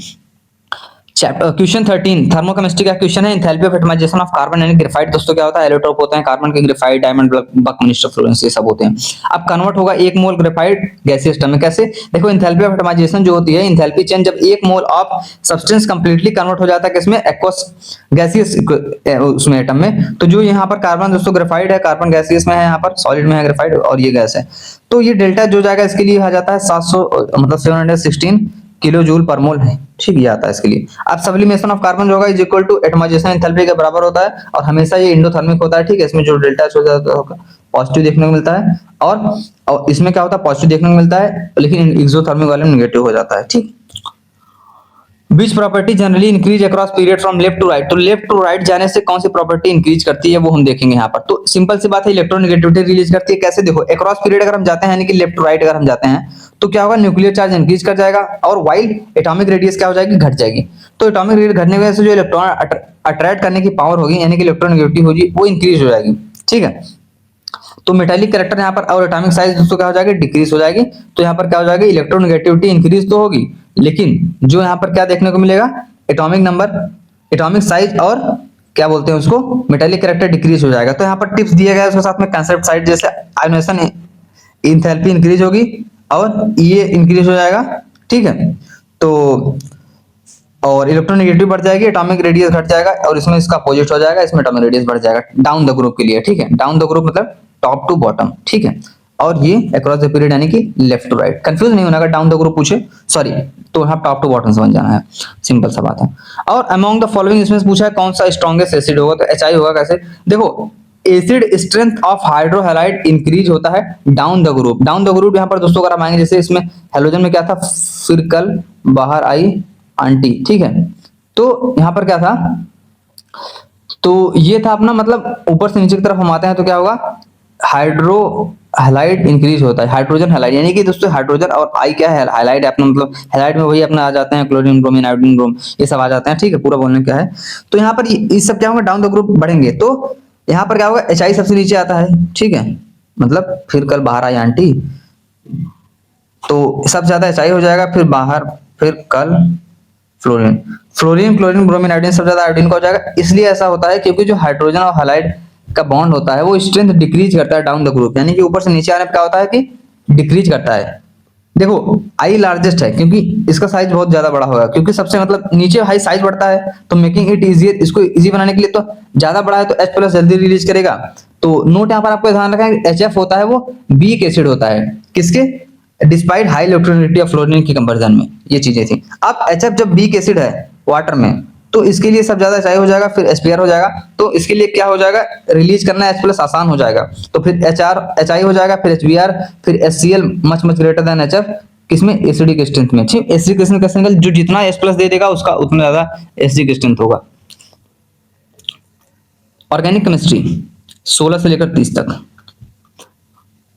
क्वेश्चन 13 थर्मोकेमिस्ट्री का क्वेश्चन है। Enthalpy of atomization of carbon यानी ग्रेफाइट दोस्तों क्या होता है, एलोट्रोप होते हैं कार्बन के, ग्रेफाइट, डायमंड, बकमिस्टर, फ्लोरेंस, ये सब होते हैं। अब कन्वर्ट होगा 1 मोल ग्रेफाइट गैसीय स्टेट में, कैसे? देखो एंथैल्पी ऑफ एटमाइजेशन जो होती है, एंथैल्पी चेंज जब 1 mole of substance completely convert हो जाता है किसमें, एक्वस गैसीयस उसमें एटम में, तो जो यहाँ पर कार्बन दोस्तों ग्रेफाइट है, कार्बन गैसीयस में है, यहाँ पर सॉलिड में है ग्रेफाइट, और ये गैस है, तो ये डेल्टा जो जाएगा इसके लिए आ जाता है 700 मतलब 716 किलो जूल पर मोल है, ठीक ये आता है इसके लिए। अब सब्लिमेशन ऑफ कार्बन जो होगा is equal to atomization enthalpy के बराबर होता है, और हमेशा ये इंडोथर्मिक होता है, ठीक है। इसमें जो डेल्टा एच हो जाता है पॉजिटिव देखने को मिलता है, और इसमें क्या होता है पॉजिटिव देखने को मिलता है, लेकिन एक्सोथर्मिक वाले में नेगेटिव हो जाता है, ठीक। Which property generally increase across period from left to right? तो लेफ्ट टू राइट जाने से कौन सी प्रॉपर्टी इंक्रीज करती है वो हम देखेंगे यहाँ पर। तो सिंपल सी बात है, इलेक्ट्रोनेगेटिविटी रिलीज करती है, कैसे? देखो अक्रॉस पीरियड अगर हम जाते हैं यानी कि लेफ्ट टू राइट अगर हम जाते हैं तो क्या होगा, न्यूक्लियर चार्ज इंक्रीज कर जाएगा, और वाइल एटॉमिक रेडियस क्या हो जाएगी, घट जाएगी। तो एटॉमिक रेडियस घटने की वजह से जो इलेक्ट्रॉन अट्रैक्ट करने की पावर होगी यानी कि इलेक्ट्रोनेगेटिविटी होगी वो इंक्रीज हो जाएगी, ठीक है। तो मेटालिक कैरेक्टर यहाँ पर और एटॉमिक साइज दोस्तों क्या हो जाएगी, डिक्रीज हो जाएगी। तो यहाँ पर क्या हो जाएगी, इलेक्ट्रोनेगेटिविटी इंक्रीज तो होगी, लेकिन जो यहाँ पर क्या देखने को मिलेगा, एटॉमिक नंबर, एटॉमिक साइज और क्या बोलते हैं उसको, मेटालिक कैरेक्टर डिक्रीज हो जाएगा। तो यहाँ पर टिप्स दिए गए हैं उसके साथ में कंसेप्ट साइड, जैसे आयोनाइजेशन एंथैल्पी इंक्रीज होगी और ये इंक्रीज हो जाएगा, ठीक है। तो और इलेक्ट्रोनेगेटिव बढ़ जाएगी, एटॉमिक रेडियस घट जाएगा, और इसमें इसका अपोजिट हो जाएगा, इसमें एटॉमिक रेडियस बढ़ जाएगा डाउन द ग्रुप के लिए, ठीक है। डाउन द ग्रुप मतलब टॉप टू बॉटम, ठीक है। और ये अक्रॉस द पीरियड यानी कि लेफ्ट टू राइट, कंफ्यूज नहीं होना अगर डाउन द ग्रुप पूछे, सॉरी, तो यहाँ टॉप टू बॉटम समझ जाना है, सिंपल सा बात है। और अमॉन्ग द फॉलोइंग इसमें पूछा है कौन सा स्ट्रॉन्गेस्ट एसिड होगा, तो HI होगा। कैसे? देखो एसिड स्ट्रेंथ ऑफ हाइड्रोहाइलाइड इंक्रीज होता है down the group. Down the group यहाँ पर दोस्तों अगर हम आएंगे, जैसे इसमें हेलोजन में क्या था, फिर कल बाहर आई आंटी, ठीक है। तो यहाँ पर क्या था, तो ये था अपना मतलब ऊपर से नीचे की तरफ हम आते हैं तो क्या होगा, हाइड्रो हैलाइड इंक्रीज होता है, हाइड्रोजन हैलाइड यानी कि दोस्तों हाइड्रोजन और आई क्या है, हैलाइड है अपना, मतलब हैलाइड में वही अपना आ जाते हैं क्लोरीन, ब्रोमीन, आयोडीन, ब्रोम, ये सब आ जाते हैं, ठीक है। पूरा बोलने क्या है, तो यहाँ पर ये सब क्या होगा, डाउन द ग्रुप बढ़ेंगे, तो यहाँ पर क्या होगा, HI सबसे नीचे आता है, ठीक है। मतलब फिर कल बाहर आई आंटी, तो सबसे ज्यादा HI हो जाएगा, फिर बाहर, फिर कल fluorine, fluorine, chlorine, bromine, iodine, सबसे ज्यादा आयोडीन का हो जाएगा। इसलिए ऐसा होता है क्योंकि जो हाइड्रोजन और हैलाइड का बॉन्ड होता है वो स्ट्रेंथ डिक्रीज करता है डाउन द ग्रुप, यानी कि ऊपर से नीचे आने पर क्या होता है कि डिक्रीज करता है। देखो आई लार्जेस्ट है क्योंकि इसका साइज बहुत ज्यादा बड़ा होगा, क्योंकि सबसे मतलब नीचे हाई साइज बढ़ता है, तो मेकिंग इट इजियर, इसको इजी बनाने के लिए तो ज्यादा बड़ा है तो H+ जल्दी रिलीज करेगा। तो नोट यहाँ पर आपको ध्यान रखना है, HF होता है वो वीक एसिड होता है, किसके, despite high electronegativity of fluorine की कंपैरिजन में, ये चीजें थी। अब HF जब वीक एसिड है वाटर में, तो इसके लिए सब ज्यादा HI हो जाएगा, फिर HBr हो जाएगा, तो इसके लिए क्या हो जाएगा, रिलीज करना H+ आसान हो जाएगा, तो फिर HI हो जाएगा, फिर HBr, फिर HCl much greater than HF, किसमें, एसिडिक स्ट्रेंथ में, ठीक। एसिडिक स्ट्रेंथ का जो जितना H+ दे देगा उसका उतना ज्यादा एसिडिक स्ट्रेंथ होगा। ऑर्गेनिक केमिस्ट्री 16 से लेकर 30 तक।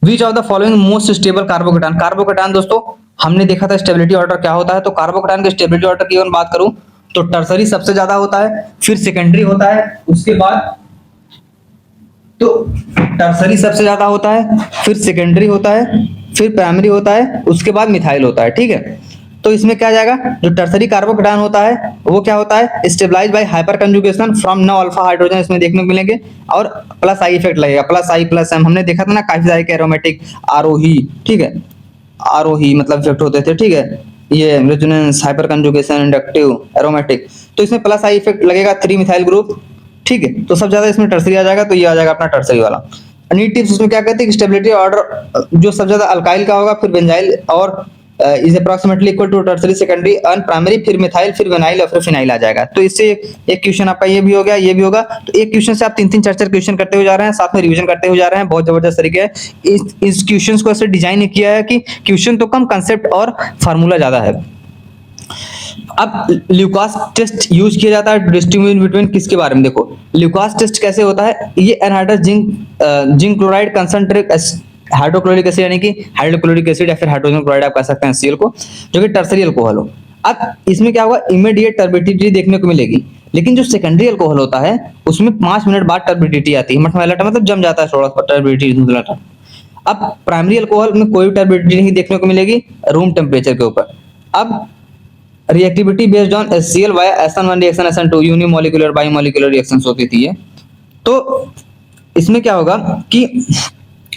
Which of the following most stable कार्बोकेटान, कार्बोकेटान दोस्तों हमने देखा था स्टेबिलिटी ऑर्डर क्या होता है, तो कार्बोकेटान के स्टेबिलिटी ऑर्डर की अगर बात करूं तो टर्सरी सबसे ज्यादा होता है, फिर सेकेंडरी होता है, उसके बाद तो टर्सरी सबसे ज्यादा होता है, फिर सेकेंडरी होता है, फिर प्राइमरी होता है, उसके बाद मिथाइल होता है, ठीक है। तो इसमें क्या जाएगा, जो टर्सरी कार्बोकेटान होता है वो क्या होता है, stabilize by hyperconjugation from no alpha hydrogen, इसमें देखने को मिलेंगे, और प्लस आई इफेक्ट लगेगा, प्लस आई प्लस एम, हमने देखा था ना काफी सारे एरोमेटिक आरोही, ठीक है, आरोही मतलब इफेक्ट होते थे, ठीक है, ये resonance, hyper conjugation, inductive, aromatic, तो इसमें प्लस आई इफेक्ट लगेगा 3 मिथाइल ग्रुप, ठीक है। तो सब ज्यादा इसमें टर्सरी आ जाएगा, तो ये आ जाएगा अपना टर्सरी वाला। नीट टिप्स उसमें क्या कहते हैं कि स्टेबिलिटी ऑर्डर जो सब ज्यादा अल्काइल का होगा, फिर बेंजाइल और is approximately equal to tertiary, secondary and primary, फिर मिथाइल, फिर विनाइल और फिर फिनाइल आ जाएगा। तो इससे एक क्वेश्चन आपका ये भी हो गया, ये भी होगा, तो एक क्वेश्चन से आप 3-3 4-4 क्वेश्चन करते हुए जा रहे हैं, साथ में रिवीजन करते हुए जा रहे हैं, बहुत जबरदस्त तरीके है। इस क्वेश्चंस को ऐसे डिजाइन किया है कि क्वेश्चन तो कम, कंसेप्ट और फार्मूला ज्यादा है। अब ल्यूकास टेस्ट यूज किया जाता है डिस्टिंग्विश बिटवीन किसके बारे में देखो। ल्यूकास टेस्ट कैसे होता है, ये anhydrous zinc chloride concentrate hydrochloric acid यानी कि हाइड्रोक्लोरिक एसिड या फिर हाइड्रोजन क्लोराइड आप कह सकते हैं HCl को, जो कि टर्सरी अल्कोहल हो। अब इसमें क्या होगा, इमीडिएट टर्बिडिटी देखने को मिलेगी, लेकिन जो सेकेंडरी अल्कोहल होता है उसमें 5 मिनट बाद टर्बिडिटी आती है, मतलब जम जाता है थोड़ा सा टर्बिडिटी धुंधलाटा। अब प्राइमरी अल्कोहल में कोई टर्बिडिटी नहीं देखने को मिलेगी रूम टेम्परेचर के ऊपर। अब reactivity based on HCl via SN1 reaction SN2 unimolecular bimolecular reactions होती थी ये। तो इसमें क्या होगा कि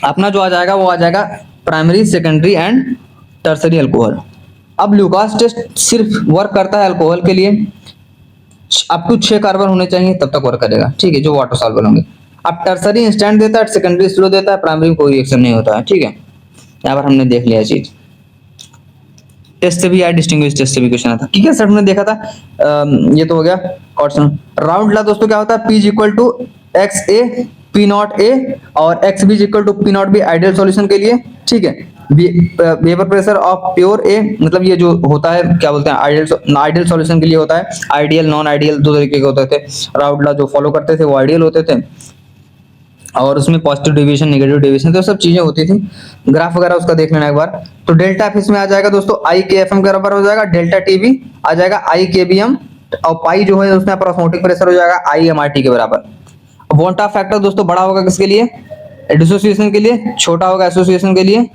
अपना जो आ जाएगा वो आ जाएगा primary secondary and tertiary alcohol. अब ल्यूकास टेस्ट सिर्फ वर्क करता है अल्कोहल के लिए, अप टू 6 कार्बन होने चाहिए तब तक वर्क करेगा, ठीक है, जो वाटर सॉल्युबल होंगे। अब टर्सरी इंस्टेंट देता है, सेकेंडरी स्लो देता है, प्राइमरी में कोई रिएक्शन नहीं होता है, ठीक है। यहाँ पर हमने देख लिया चीज। टेस्ट से भी आया, डिस्टिंग्विश टेस्ट से भी क्वेश्चन आता, ठीक है सर, हमने देखा था। ये तो हो गया क्वेश्चन। राउंड ला दोस्तों क्या होता है, P is equal to x a p naught a और x b is equal to p naught b ideal solution के लिए, ठीक है। Vapour pressure of pure a, मतलब ये जो होता है क्या बोलते हैं आइडियल सॉल्यूशन के लिए होता है। आइडियल नॉन आइडियल दो तरीके के होते थे, राउंड ला जो फॉलो करते थे वो आइडियल होते थे और उसमें पॉजिटिव डेविएशन नेगेटिव डेविएशन तो सब चीजें होती थी। ग्राफ वगैरह उसका देख लेना एक बार। तो डेल्टा एफ इसमें आ जाएगा दोस्तों आई के एफ एम के बराबर हो जाएगा, डेल्टा टी बी आ जाएगा आई के बी एम और पाई जो है उसमें ऑस्मोटिक प्रेशर हो जाएगा आई एम आर टी के बराबर। वॉन्टा फैक्टर दोस्तों बड़ा होगा किसके लिए, डिसोसिएशन के लिए, छोटा होगा एसोसिएशन के लिए।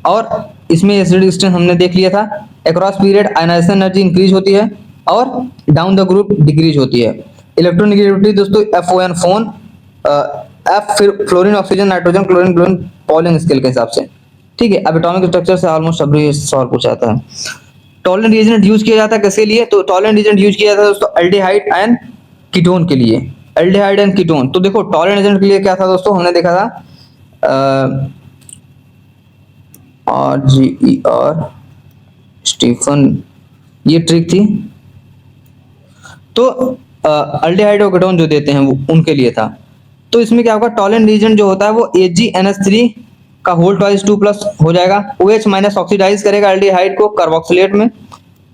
और इसमें एसिडिक स्ट्रेंथ हमने देख लिया था। Across period ionization energy increase होती है और डाउन द ग्रुप डिक्रीज होती है। इलेक्ट्रोनेगेटिविटी दोस्तों FON फोन F फिर fluorine oxygen nitrogen chlorine chlorine polling scale के हिसाब से, ठीक है। अब एटॉमिक स्ट्रक्चर से ऑलमोस्ट सभी सवाल पूछा जाता है। टॉलरेंट रिएजेंट यूज किया जाता है किसके लिए, तो टॉलरेंट रिएजेंट यूज किया जाता है दोस्तों एल्डिहाइड एंड कीटोन के लिए। एल्डिहाइड एंड कीटोन, तो देखो टॉलरेंट रिएजेंट के लिए क्या था दोस्तों, हमने देखा था RGER स्टीफन, ये ट्रिक थी। तो एल्डिहाइड और कीटोन जो देते हैं वो उनके लिए था। तो इसमें क्या होगा, टॉलरेंट रिएजेंट जो होता है वो AgNH3 का होल ट्वाइस 2+ हो जाएगा। OH माइनस ऑक्सीडाइज करेगा एल्डिहाइड को कार्बोक्सिलेट में,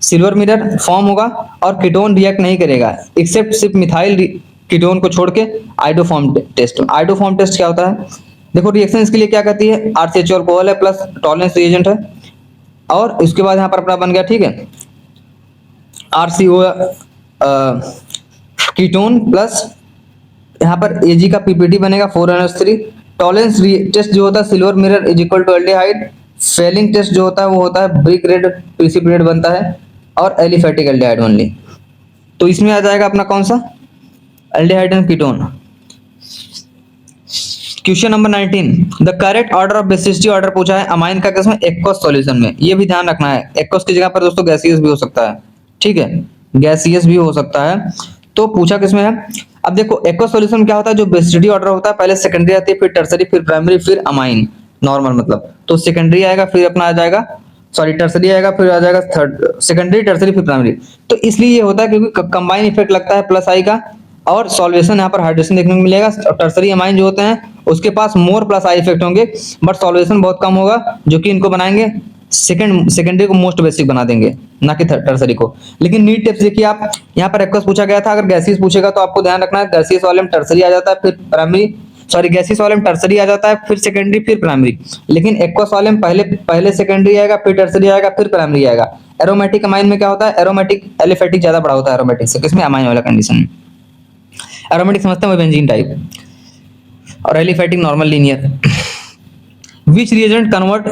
सिल्वर मिरर फॉर्म होगा और कीटोन रिएक्ट नहीं करेगा एक्सेप्ट सिर्फ मिथाइल कीटोन को छोड़ के आइडोफॉर्म टेस्ट। आइडोफॉर्म टेस्ट क्या होता है, देखो रिएक्शन इसके लिए क्या कहती है, RCHO अल्कोहल है प्लस टॉलरेंस रिएजेंट है और इसके बाद यहाँ पर अपना बन गया, ठीक है, RCO कीटोन प्लस यहाँ पर Ag का PPT बनेगा 4NH3। टॉलरेंस टेस्ट जो होता है silver mirror is equal to aldehyde. Fehling test जो होता है वो होता है ब्रिक रेड प्रिसिपिटेट बनता है और एलिफेटिक एल्डिहाइड ओनली। तो इसमें आ जाएगा अपना कौन सा, aldehyde and ketone. Question number 19, the correct order of basicity order पूछा है अमाइन का किसमें, एक्वस सॉल्यूशन में। ये भी ध्यान रखना है, एक्वस की जगह पर दोस्तों गैसियस भी हो सकता है, ठीक है, गैसियस भी हो सकता है। तो पूछा किसमें है, अब देखो एक्वस सॉल्यूशन क्या होता है, जो बेसिसिटी ऑर्डर होता है पहले सेकेंडरी आती है फिर टर्सरी फिर प्राइमरी फिर अमाइन नॉर्मल, मतलब तो सेकेंडरी आएगा फिर अपना आ जाएगा, सॉरी टर्सरी आएगा फिर आ जाएगा थर्ड सेकेंडरी टर्सरी फिर प्राइमरी। तो इसलिए ये होता है क्योंकि कंबाइन इफेक्ट लगता है प्लस आई का और सॉल्वेशन यहाँ पर हाइड्रेशन देखने को मिलेगा। टर्सरी अमाइन जो होते हैं उसके पास मोर प्लस आई इफेक्ट होंगे बट सॉल्वेशन बहुत कम होगा, जो कि इनको बनाएंगे सेकेंडरी को मोस्ट बेसिक बना देंगे ना कि टर्सरी को। लेकिन नीट टिप्स देखिए आप, यहाँ पर एक्वस पूछा गया था, अगर गैसियस पूछेगा तो आपको ध्यान रखना है गैसियस वाले में टर्सरी आ जाता है फिर प्राइमरी, सॉरी गैसियस वाले में टर्सरी आ जाता है फिर सेकेंडरी फिर प्राइमरी, लेकिन एक्वस वाले में पहले सेकेंडरी आएगा फिर टर्सरी आएगा फिर प्राइमरी आएगा। एरोमेटिक अमाइन में क्या होता है, एरोमेटिक एलिफेटिक ज्यादा बड़ा होता है एरोमेटिक से, किसमें अमाइन वाला कंडीशन में। एरोमेटिक समझते हैं वो बेंजीन टाइप और एलिफेटिक नॉर्मल लीनियर। विच रिएजेंट कन्वर्ट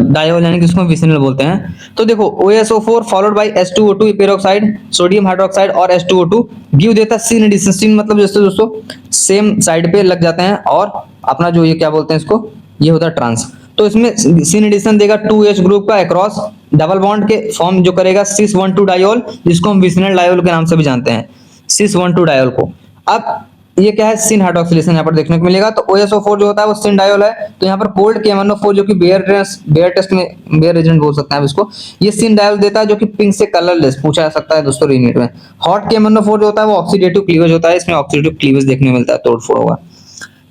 डायोल यानी कि इसको विसिनल बोलते हैं। तो देखो OSO4 followed by H2O2 peroxide sodium hydroxide और H2O2 गिव देता है सिन एडिशन। सिन मतलब जैसे दोस्तों सेम साइड पे लग जाते हैं और अपना जो ये क्या बोलते हैं इसको, ये होता है ट्रांस। तो इसमें सिन एडिशन देगा 2H ग्रुप का अक्रॉस डबल बॉन्ड के फॉर्म जो करेगा cis1,2 डायोल, जिसको हम विसिनल डायोल के नाम से भी जानते हैं, cis1,2 डायोल को। अब ये क्या है, सिन हाइड्रोक्सिलेशन यहाँ पर देखने को मिलेगा। तो OSO4 जो होता है वो सिन डायोल है। तो यहाँ पर कोल्ड KMnO4 जो कि बेयर टेस्ट में बेयर एजेंट बोल सकते हैं इसको, ये सिन डायोल देता है जो कि पिंक से कलरलेस पूछा जा सकता है दोस्तों रीनीट में। हॉट KMnO4 जो होता है वो ऑक्सीडेटिव क्लीवेज होता है, इसमें ऑक्सीडेटिव क्लीवेज देखने को मिलता है, तोड़फोड़ होगा।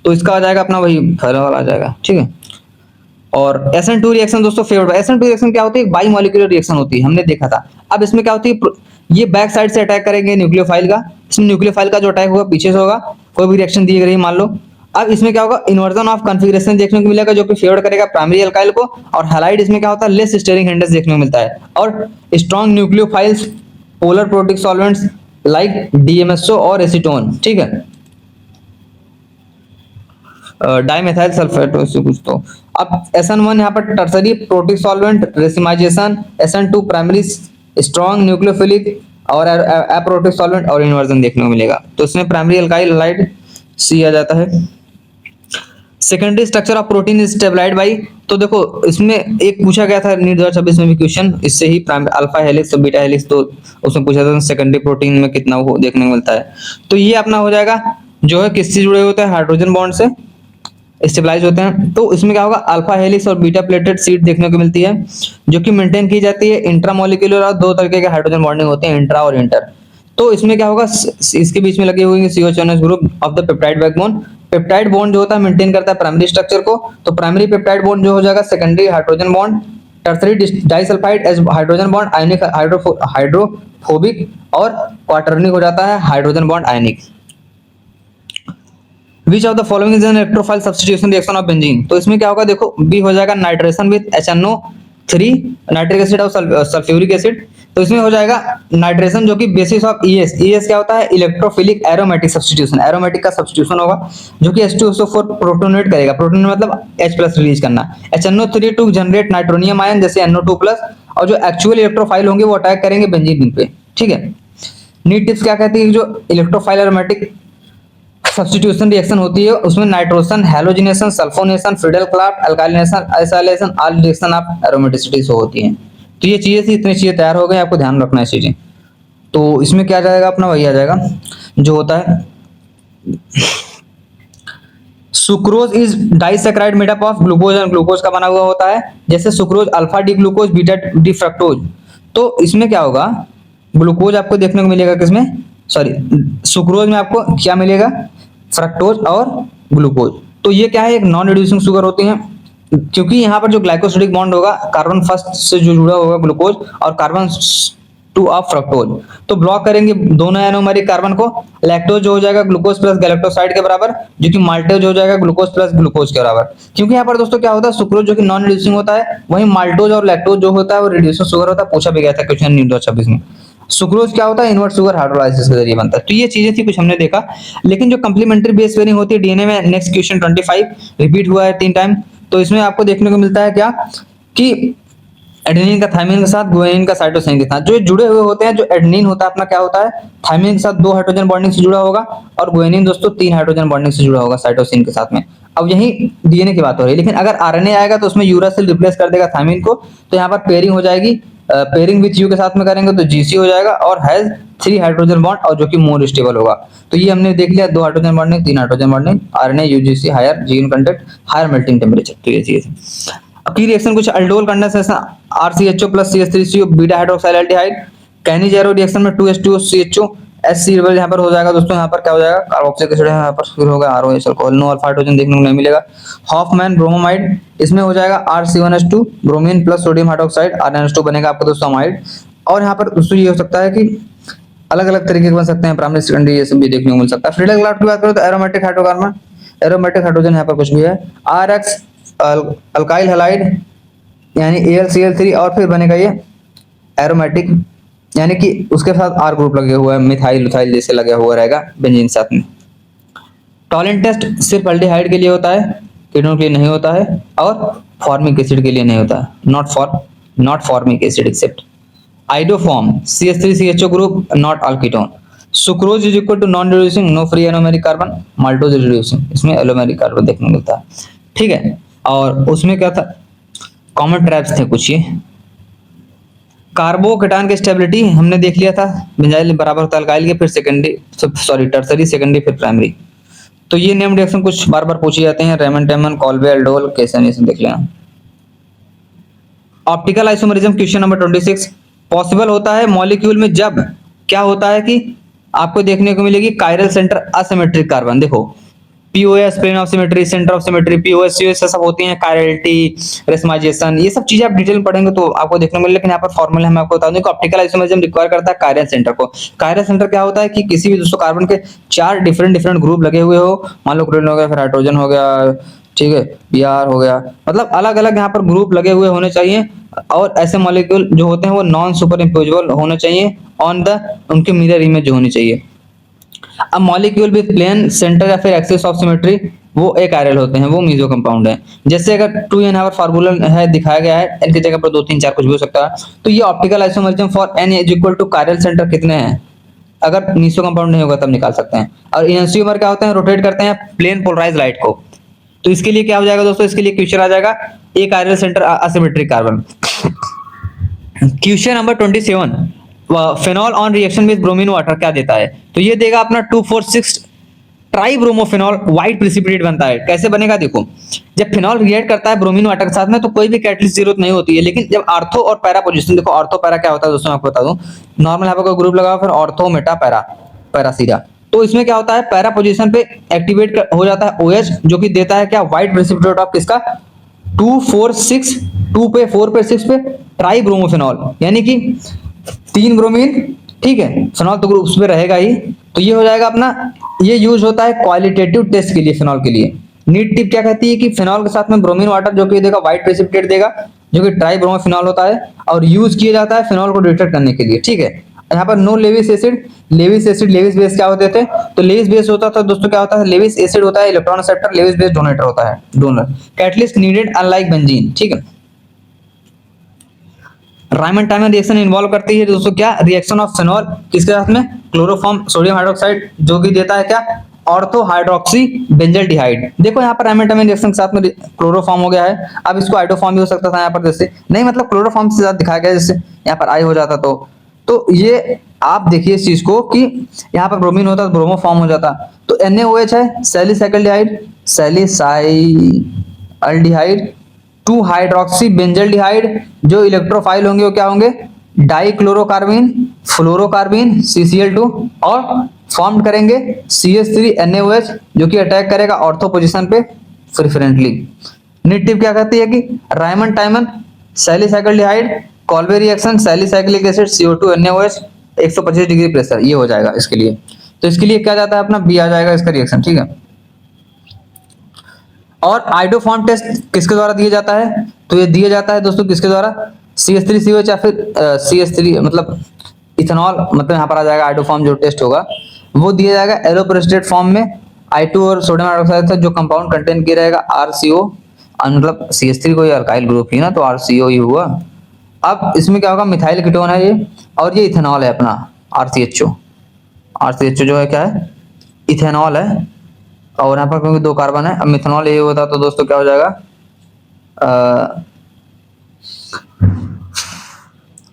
तो इसका आ जाएगा अपना वही फैला वाला आ जाएगा, ठीक है। और SN2 रिएक्शन दोस्तों फेवरेट। SN2 रिएक्शन क्या होती है, बाई मॉलिक्यूलर रिएक्शन होती है, हमने देखा था। अब इसमें क्या होती है, ये बैक साइड से अटैक करेंगे न्यूक्लियोफाइल का। इसमें न्यूक्लियोफाइल का जो अटैक होगा पीछे से होगा, कोई भी रिएक्शन दी गई मान लो। अब इसमें क्या होगा, इन्वर्जन ऑफ कॉन्फ़िगरेशन देखने को मिलेगा जो कि फेवर करेगा प्राइमरी अल्काइल को। और हैलाइड इसमें क्या होता है, लेस स्टेरिंग हिंडर्स देखने को मिलता है। और strong nucleophiles, polar protic solvents like DMSO और एसीटोन, ठीक है, डाइमेथाइल सल्फेट से कुछ। तो अब SN1 यहाँ पर tertiary protic solvent racemization, SN2 primary strong nucleophilic और अप्रोटिक सॉल्वेंट और इन्वर्जन देखने को मिलेगा। तो इसमें प्राइमरी अल्काइल हैलाइड सी आ जाता है। Secondary structure of protein is stabilized by, तो देखो इसमें एक पूछा गया था नीट 2026 में भी क्वेश्चन, इससे ही अल्फा हेलिक्स और बीटा हेलिक्स, तो उसमें पूछा था सेकेंडरी प्रोटीन में कितना वो देखने को मिलता है। तो ये अपना हो जाएगा जो है किससे जुड़े होते हैं, हाइड्रोजन बॉन्ड से स्टेबलाइज होते हैं। तो इसमें क्या होगा, अल्फा हेलिक्स और बीटा प्लेटेड सीट देखने को मिलती है जो कि मेंटेन की जाती है इंट्रामोलिक्यूलर, और दो तरीके के हाइड्रोजन बॉन्डिंग होते हैं, इंट्रा और इंटर। तो इसमें क्या होगा, इसके बीच में लगे हुए CH2NH group of the peptide backbone. Peptide bond जो होता है मेंटेन करता है प्राइमरी स्ट्रक्चर को। तो प्राइमरी पेप्टाइड बॉन्ड जो हो जाएगा secondary hydrogen bond, tertiary disulphide as hydrogen bond ionic hydrophobic, और क्वाटर्निक हो जाता है hydrogen bond ionic. Which of the following is an electrophile substitution reaction of benzene? तो इसमें क्या होगा, देखो बी हो जाएगा nitration with HNO3 nitric acid और सल्फ्यूरिक एसिड। तो इसमें हो जाएगा नाइट्रेशन जो कि बेसिस ऑफ ES। ES क्या होता है, इलेक्ट्रोफिलिक एरोमेटिक सब्स्टिट्यूशन, एरोमेटिक का सब्स्टिट्यूशन होगा जो कि H2SO4 प्रोटोनेट करेगा, प्रोटोन मतलब H+ रिलीज करना, HNO3 to generate nitronium ion जैसे NO2+, और जो एक्चुअल इलेक्ट्रोफाइल होंगे वो अटैक करेंगे बेंजीन रिंग पे, ठीक है। नीट टिप्स क्या कहती है, जो इलेक्ट्रोफाइल एरोमेटिक सब्स्टिट्यूशन रिएक्शन होती है उसमें nitration, halogenation, sulphonation, Friedel Crafts, alkylation, acylation, all reaction of aromaticity से होती हैं। तो ये चीजें थी, इतनी चीजें तैयार हो गई, आपको ध्यान रखना है चीजें। तो इसमें क्या जाएगा अपना, वही आ जाएगा जो होता है sucrose is disaccharide made up of glucose and glucose का बना हुआ होता है, जैसे sucrose alpha D glucose beta D fructose. तो इसमें क्या होगा, ग्लूकोज आपको देखने को मिलेगा किसमें, सॉरी सुक्रोज में आपको क्या मिलेगा, फ्रक्टोज और ग्लूकोज। तो ये क्या है, एक नॉन रिड्यूसिंग शुगर होती हैं, क्योंकि यहाँ पर जो ग्लाइकोसिडिक बॉन्ड होगा कार्बन फर्स्ट से जो जुड़ा होगा ग्लूकोज और कार्बन 2 ऑफ फ्रक्टोज, तो ब्लॉक करेंगे दोनों एनोमेरिक कार्बन को। लैक्टोज जो हो जाएगा ग्लूकोज प्लस गैलेक्टोसाइड के बराबर, जो कि माल्टोज हो जाएगा ग्लूकोज प्लस ग्लूकोज के बराबर। क्योंकि यहाँ पर दोस्तों क्या होता है, सुक्रोज जो कि नॉन रिड्यूसिंग होता है, वहीं माल्टोज और लैक्टोज जो होता है वो रिड्यूसिंग शुगर होता है, पूछा भी गया था क्वेश्चन 2026 में। सुक्रोज क्या होता है, इन्वर्ट शुगर हाइड्रोलाइसिस के जरिए बनता है। तो ये चीजें थी कुछ हमने देखा, लेकिन जो कंप्लीमेंट्री बेस पेयरिंग होती है डीएनए में, नेक्स्ट क्वेश्चन 25 रिपीट हुआ है 3 टाइम। तो इसमें आपको देखने को मिलता है क्या कि एडेनिन का थाइमिन के साथ, गुआनिन का साइटोसिन के साथ, जो जुड़े हुए होते हैं। जो एडेनिन होता है अपना क्या होता है, थाइमिन के साथ 2 हाइड्रोजन बॉन्डिंग से जुड़ा होगा, और गुआनिन दोस्तों 3 हाइड्रोजन बॉन्डिंग से जुड़ा होगा साइटोसिन के साथ में। अब यही डीएनए की बात हो रही है, लेकिन अगर आरएनए आएगा तो उसमें यूरासिल रिप्लेस कर देगा थाइमिन को। तो यहाँ पर पेयरिंग हो जाएगी, पेयरिंग विथ यू के साथ में करेंगे तो जीसी हो जाएगा, और हैज 3 हाइड्रोजन बॉन्ड, और जो कि मोर स्टेबल होगा। तो ये हमने देख लिया, 2 hydrogen bonding, 3 hydrogen bonding, RNA UGC higher gene content, higher melting temperature. तो ये चीज अब की रिएक्शन कुछ aldol condensation RCHO plus CH3CO beta hydroxyaldehyde, Cannizzaro reaction में 2H2CHO SC यहाँ पर हो जाएगा दोस्तों। यहाँ पर क्या हो जाएगा, कार्बोक्सिलिक एसिड यहाँ पर फिर होगा ROH alcohol, no alpha hydrogen देखने को नहीं मिलेगा। हॉफमैन ब्रोमोमाइड, इसमें हो जाएगा RC1H2 bromine plus sodium hydroxide, RNH2 बनेगा आपको दोस्तों अमाइड। और यहाँ पर दोस्तों ये हो सकता है कि अलग अलग तरीके के बन सकते हैं, प्राइमरी सेकेंडरी ये सब भी देखने को मिल सकता है। फ्रीडल क्लाफ्ट की बात करें तो एरोमेटिक हाइड्रोकार्बन, एरोमेटिक हाइड्रोजन यहाँ पर कुछ भी है, RX अल्काइल हैलाइड यानी AlCl3, और फिर बनेगा ये एरोमेटिक, यानी कि उसके साथ R ग्रुप लगे हुआ है, मिथाइल मिथाइल जैसे लगा हुआ रहेगा बेंजीन साथ में। टॉलेंट टेस्ट सिर्फ एल्डिहाइड के लिए होता है, कीटोन के लिए नहीं होता है, और फॉर्मिक एसिड के लिए नहीं होता है, not formic acid except iodoform CH3CHO group, not all ketone. Sucrose is equal to non reducing, no free anomeric carbon, maltose reducing, इसमें एलोमेरिक कार्बन देखने को मिलता है, ठीक है। और उसमें क्या था, कॉमन ट्रैप्स थे कुछ, ये कार्बोकेटान की स्टेबिलिटी हमने देख लिया था, बेंजाइल बराबर होता है अल्काइल के, फिर सेकेंडरी सॉरी टर्सरी, सेकेंडरी, फिर प्राइमरी। तो ये नेम रिएक्शन कुछ बार बार पूछे जाते हैं, रेमन टेमन, कॉल्वे, एल्डोल, केसन, ये सब देख लेना। Optical isomerism question number 26 possible होता है मॉलिक्यूल में जब क्या होता है कि आपको देखने को मिलेगी कायरल सेंटर असिमेट्रिक कार्बन। देखो POS plane of symmetry, centre of symmetry, POS COS सब होती हैं, कायरलिटी, रेसमाइजेशन, ये सब चीजें आप डिटेल में पढ़ेंगे तो आपको देखने को मिले। लेकिन यहाँ पर फॉर्मूला मैं आपको बता दूं कि ऑप्टिकल आइसोमरिज्म रिक्वायर करता है कायरल सेंटर को। कायरल सेंटर क्या होता है कि किसी भी दोस्तों कार्बन के 4 डिफरेंट डिफरेंट ग्रुप लगे हुए हो, मान लो क्लोरीन हो गया, फिर हाइड्रोजन हो गया, ठीक है, Br हो गया, मतलब अलग अलग यहाँ पर ग्रुप लगे हुए होने चाहिए। और ऐसे मॉलिक्यूल जो होते हैं वो नॉन सुपर इम्पोजेबल होने चाहिए ऑन द, उनके मिरर इमेज जो होनी चाहिए। अब मॉलिक्यूल विद प्लेन सेंटर या फिर एक्सिस ऑफ सिमेट्री वो एक कायरल होते हैं, वो मीजो कंपाउंड है। जैसे अगर 2 यहाँ पर फार्मूला है दिखाया गया है, n की जगह पर 2 3 4 कुछ भी हो सकता है। तो ये optical isomerism for n is equal to chiral centre कितने हैं, अगर मीसो कंपाउंड नहीं होगा तब निकाल सकते हैं। और इनस्यूमर क्या होते हैं, रोटेट करते हैं प्लेन पोलराइज लाइट को। तो इसके लिए क्या हो जाएगा दोस्तों, इसके लिए क्वेश्चन आ जाएगा a chiral centre asymmetric carbon. Question number 27, phenol on reaction with bromine water क्या देता है, तो ये देगा अपना 2,4,6 ट्राई ब्रोमोफिनॉल व्हाइट प्रेसिपिटेट बनता है। कैसे बनेगा देखो, जब फिनॉल रिएक्ट करता है ब्रोमीन वाटर के साथ में तो कोई भी कैटलिस्ट जरूरत नहीं होती है। लेकिन जब ऑर्थो और पैरा पोजीशन, देखो ऑर्थो पैरा क्या होता है दोस्तों, मैं आपको बता दूं। नॉर्मल यहाँ पर कोई ग्रुप लगा फिर ऑर्थो मेटा पैरा, पैरा सीधा, तो इसमें क्या होता है, पैरा पोजीशन पे एक्टिवेट हो जाता है OH, जो कि देता है क्या, व्हाइट प्रेसिपिटेट ऑफ किसका, 2 4 6, 2 पे 4 पे 6 पे ट्राई ब्रोमोफिनॉल, यानी कि 3 ब्रोमीन, ठीक है, फिनॉल तो ग्रुप उसमें रहेगा ही। तो ये हो जाएगा अपना, ये यूज होता है क्वालिटेटिव टेस्ट के लिए फिनॉल के लिए। नीट टिप क्या कहती है कि फिनॉल के साथ में ब्रोमीन वाटर जो कि देगा व्हाइट प्रेसिपिटेट देगा, जो कि ट्राई ब्रोमोफिनॉल होता है, और यूज किया जाता है फिनॉल को डिटेक्ट करने के लिए, ठीक है। यहाँ पर no Lewis acid, Lewis acid Lewis base क्या होते थे, तो लेविस बेस होता था दोस्तों, क्या होता है, लेविस एसिड होता है electron acceptor, Lewis base donator होता है, donor. Catalyst needed unlike benzene, ठीक है। रायमंड टाइमर रिएक्शन इन्वॉल्व करती है दोस्तों क्या, रिएक्शन ऑफ फिनॉल किसके साथ में, क्लोरोफॉर्म सोडियम हाइड्रोक्साइड, जो कि देता है क्या, ऑर्थो हाइड्रोक्सी बेंजल्डिहाइड। देखो यहाँ पर रायमंड टाइमर रिएक्शन के साथ में क्लोरोफॉर्म हो गया है, अब इसको आइडोफॉर्म भी हो सकता था यहाँ पर, जैसे नहीं मतलब क्लोरोफॉर्म से ज्यादा दिखाया गया, जैसे यहाँ पर आई हो जाता तो ये आप देखिए इस चीज को कि यहाँ पर ब्रोमीन होता तो ब्रोमोफॉर्म हो जाता। तो NaOH है सैलिसाइकिल्डिहाइड, सैलिसाइल्डिहाइड, 2 हाइड्रोक्सी बेंजल्डिहाइड, जो इलेक्ट्रोफाइल होंगे वो क्या होंगे, डाइक्लोरोकार्बीन, फ्लोरोकार्बीन CCl2, और फॉर्म करेंगे CH3 NaOH, जो कि अटैक करेगा ऑर्थो पोजीशन पे प्रेफरेंटली। नीट टिप क्या कहती है कि Reimer Tiemann salicylaldehyde, Kolbe reaction salicylic acid CO2 NaOH 125 degree pressure, ये हो जाएगा इसके लिए। तो इसके लिए क्या जाता है अपना B आ जाएगा इसका रिएक्शन, ठीक है। और आइडोफॉर्म टेस्ट किसके द्वारा दिया जाता है, तो ये दिया जाता है दोस्तों किसके द्वारा, CH3COH या फिर CH3 मतलब इथेनॉल, मतलब यहाँ पर आ जाएगा आइडोफॉर्म जो टेस्ट होगा वो दिया जाएगा एलोप्रेस्टेट फॉर्म में। I2 और सोडियम हाइड्रोक्साइड था जो कंपाउंड कंटेन किया रहेगा RCO, मतलब CH3 कोई अल्काइल ग्रुप ही ना, तो RCO ही हुआ। अब इसमें क्या होगा, मिथाइल कीटोन है ये, और ये इथेनॉल है अपना RCHO, RCHO जो है क्या है, इथेनॉल है। और यहाँ पर क्योंकि 2 कार्बन है, अब मिथेनॉल ये होता तो दोस्तों क्या हो जाएगा,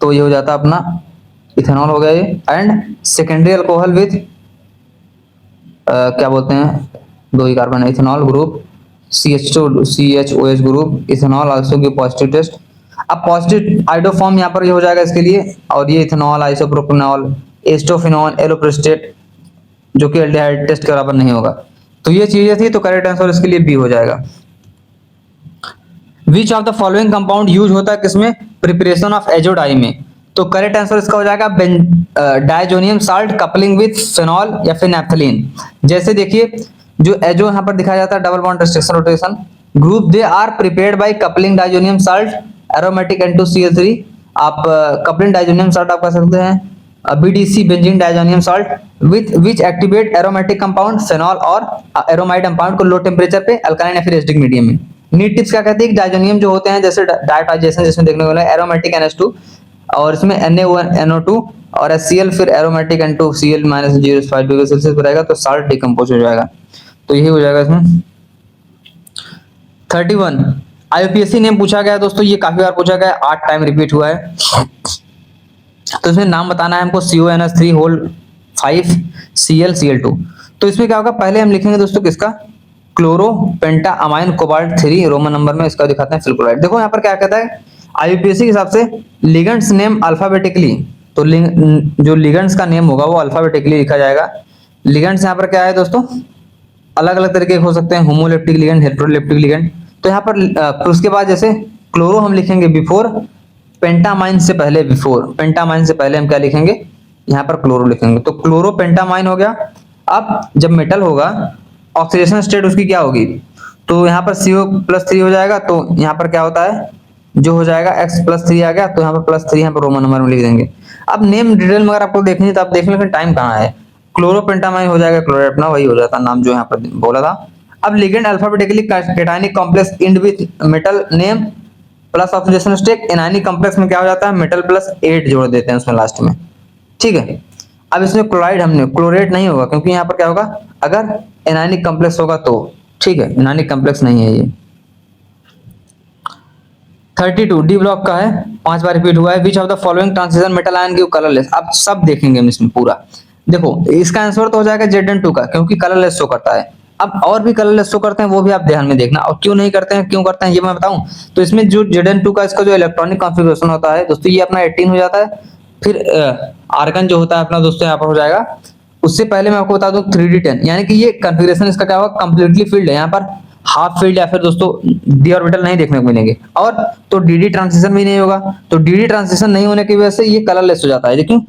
तो ये हो जाता अपना इथेनॉल हो गया ये। एंड सेकेंडरी अल्कोहल विद क्या बोलते हैं, 2 ही कार्बन है, ethanol group, CHOH group, ethanol also give positive test. अब पॉजिटिव आइडोफॉर्म यहाँ पर ये हो जाएगा इसके लिए, और ये इथेनॉल, आइसोप्रोपेनॉल, एस्टोफिनॉल, एलोप्रेस्टेट, जो कि एल्डिहाइड टेस्ट के बराबर नहीं होगा। तो ये चीजें थी, तो करेक्ट आंसर इसके लिए B हो जाएगा। Which of the following compound use होता है किसमें, प्रिपरेशन ऑफ एजोडाई में, तो करेक्ट आंसर इसका हो जाएगा diazonium salt coupling with phenol या फिर नैप्थलीन। जैसे देखिए जो एजो यहाँ पर दिखाया जाता है, double bond restriction rotation group, they are prepared by coupling diazonium salt aromatic N2Cl3। आप कपलिंग डाइजोनियम साल्ट आप कह सकते हैं BDC benzene diazonium salt with which activate aromatic compound phenol और एरोमाइड कंपाउंड को लो टेम्परेचर पे अल्कालाइन या फिर एसिडिक मीडियम में। नीट टिप्स क्या कहते हैं कि डाइजोनियम जो होते हैं जैसे डायटाइजेशन जिसमें देखने को मिला एरोमेटिक NH2, और इसमें NaONO2 और HCl फिर एरोमेटिक N2Cl -0.5 डिग्री सेल्सियस पर रहेगा तो साल्ट डिकम्पोज हो जाएगा। तो यही हो जाएगा इसमें। 31 IUPAC नेम पूछा गया दोस्तों, ये काफी बार पूछा गया, 8 टाइम रिपीट हुआ है। तो इसमें नाम बताना है हमको, CONH3 होल 5 ClCl2। तो इसमें क्या होगा, पहले हम लिखेंगे दोस्तों किसका, क्लोरो पेंटा अमाइन कोबाल्ट 3 रोमन नंबर में, इसका दिखाते हैं फिल्क्लोराइड। देखो यहाँ पर क्या कहता है IUPAC के हिसाब से लिगेंड्स नेम अल्फाबेटिकली, तो जो लिगेंड्स का नेम होगा वो अल्फाबेटिकली लिखा जाएगा। लिगेंड्स यहाँ पर क्या है दोस्तों, अलग अलग तरीके के हो सकते हैं, होमोलेप्टिक लिगेंड, हेटेरोलेप्टिक लिगेंड। तो यहाँ पर फिर उसके बाद जैसे क्लोरो हम लिखेंगे बिफोर, पेंटामाइन से पहले, बिफोर पेंटामाइन से पहले हम क्या लिखेंगे, यहाँ पर क्लोरो लिखेंगे, तो क्लोरो पेंटामाइन हो गया। अब जब मेटल होगा, ऑक्सीडेशन स्टेट उसकी क्या होगी, तो यहाँ पर CO+3 हो जाएगा, तो यहाँ पर क्या होता है, जो हो जाएगा X+3 आ गया, तो यहाँ पर +3 यहाँ पर रोमन नंबर में लिख देंगे। अब नेम डिटेल में अगर आपको देखनी है तो आप देख लेंगे, टाइम कहाँ है, क्लोरोपेंटामाइन हो जाएगा, क्लोरोपेंटा वही हो जाता नाम जो यहाँ पर बोला था। अब ligand alphabetically cationic complex end with metal name plus oxidation state, anionic complex में क्या हो जाता है, मेटल +8 जोड़ देते हैं उसमें लास्ट में, ठीक है। अब इसमें क्लोराइड हमने, क्लोरेट नहीं होगा क्योंकि यहाँ पर क्या होगा, अगर एनायनिक कॉम्प्लेक्स होगा तो, ठीक है, एनायनिक कॉम्प्लेक्स नहीं है ये। 32 डी ब्लॉक का है, 5 बार रिपीट हुआ है। Which of the following transition metal ion give colourless, अब सब देखेंगे हम इसमें पूरा। देखो इसका आंसर तो हो जाएगा Zn2 का, क्योंकि कलरलेस शो करता है। अब और भी कलरलेस शो करते हैं, वो भी आप ध्यान में देखना, और क्यों नहीं करते हैं, क्यों करते हैं ये मैं बताऊं। तो इसमें जो Zn2 का इसका जो इलेक्ट्रॉनिक कॉन्फ़िगरेशन होता है दोस्तों, ये अपना 18 हो जाता है। फिर आर्गन जो होता है अपना दोस्तों यहाँ पर हो जाएगा, उससे पहले मैं आपको बता दूं 3d10, यानी कि ये कॉन्फ़िगरेशन इसका क्या होगा, कंप्लीटली फील्ड है। यहाँ पर हाफ फील्ड या फिर दोस्तों डी ऑर्बिटल नहीं देखने को मिलेंगे, और तो dd ट्रांजिशन भी नहीं होगा। तो dd ट्रांजिशन नहीं होने की वजह से ये कलरलेस हो जाता है। लेकिन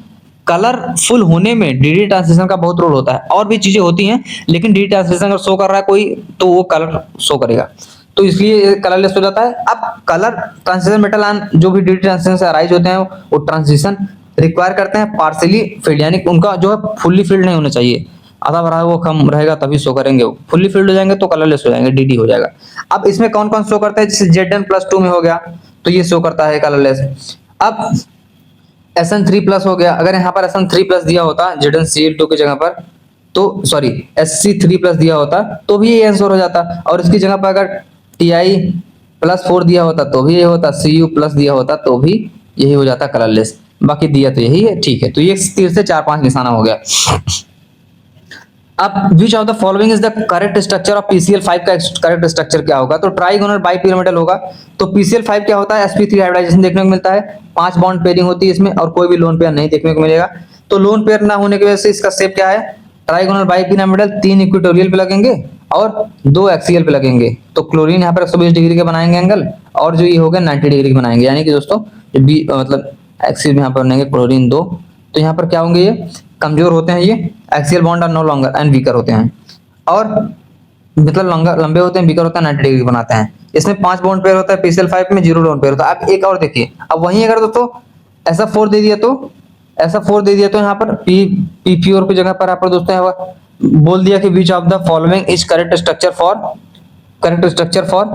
कलरफुल होने में dd ट्रांजिशन का बहुत रोल होता है, और भी चीजें होती हैं, लेकिन dd ट्रांजिशन अगर शो कर रहा है कोई तो वो कलर शो करेगा, तो इसलिए कलरलेस हो जाता है। अब कलर ट्रांजिशन मेटल आयन जो भी dd ट्रांजिशन से अराइज होते हैं, वो ट्रांजिशन रिक्वायर करते हैं पार्शियली फील्ड, यानी उनका जो है फुल्ली फील्ड नहीं होना चाहिए, आधा भरा वो कम रहेगा तभी शो करेंगे। वो फुल्ली फील्ड हो जाएंगे तो कलरलेस हो जाएंगे, dd हो जाएगा। अब इसमें कौन कौन शो करता है, जैसे Zn+2 में हो गया तो ये शो करता है कलरलेस। अब Sn3+ हो गया, अगर यहाँ पर Sn3+ दिया होता ZnCl2 की जगह पर, तो सॉरी Sc3+ दिया होता तो भी ये आंसर हो जाता, और इसकी जगह पर अगर Ti+4 दिया होता तो भी ये होता, Cu+ दिया होता तो भी यही हो जाता कलरलेस। बाकी दिया तो यही है, ठीक है। तो ये तीर से 4-5 निशाना हो गया। अब which of the following is the correct structure of PCl5 का करेक्ट स्ट्रक्चर क्या होगा, तो ट्राइगोनल बाइपिरामिडल होगा। तो PCl5 क्या होता है, sp3 हाइब्रिडाइजेशन देखने को मिलता है, 5 बॉन्ड पेयरिंग होती है इसमें, और कोई भी लोन पेयर नहीं देखने को मिलेगा। तो लोन पेयर ना होने की वजह से इसका शेप क्या है, ट्राइगोनल बाइपिरामिडल, 3 इक्वेटोरियल पे लगेंगे और 2 एक्सियल पे लगेंगे। तो क्लोरीन यहाँ पर 120 डिग्री के बनाएंगे एंगल, और जो ये हो गया 90 डिग्री के बनाएंगे, यानी कि दोस्तों बी मतलब एक्सियल यहाँ पर बनेंगे क्लोरीन 2। तो यहाँ पर क्या होंगे, ये कमजोर होते हैं, ये axial bond are no longer and weaker होते हैं, और मतलब लंबे होते हैं, वीकर होते हैं, 90 डिग्री बनाते हैं। इसमें 5 बॉन्ड पेयर होता है, PCl5 में 0 लोन पेयर होता है। अब एक और देखिए, अब वहीं अगर दोस्तों ऐसा 4 दे दिया तो यहाँ पर P4 की जगह पर यहाँ पर दोस्तों यहाँ पर बोल दिया कि which of the following is correct structure for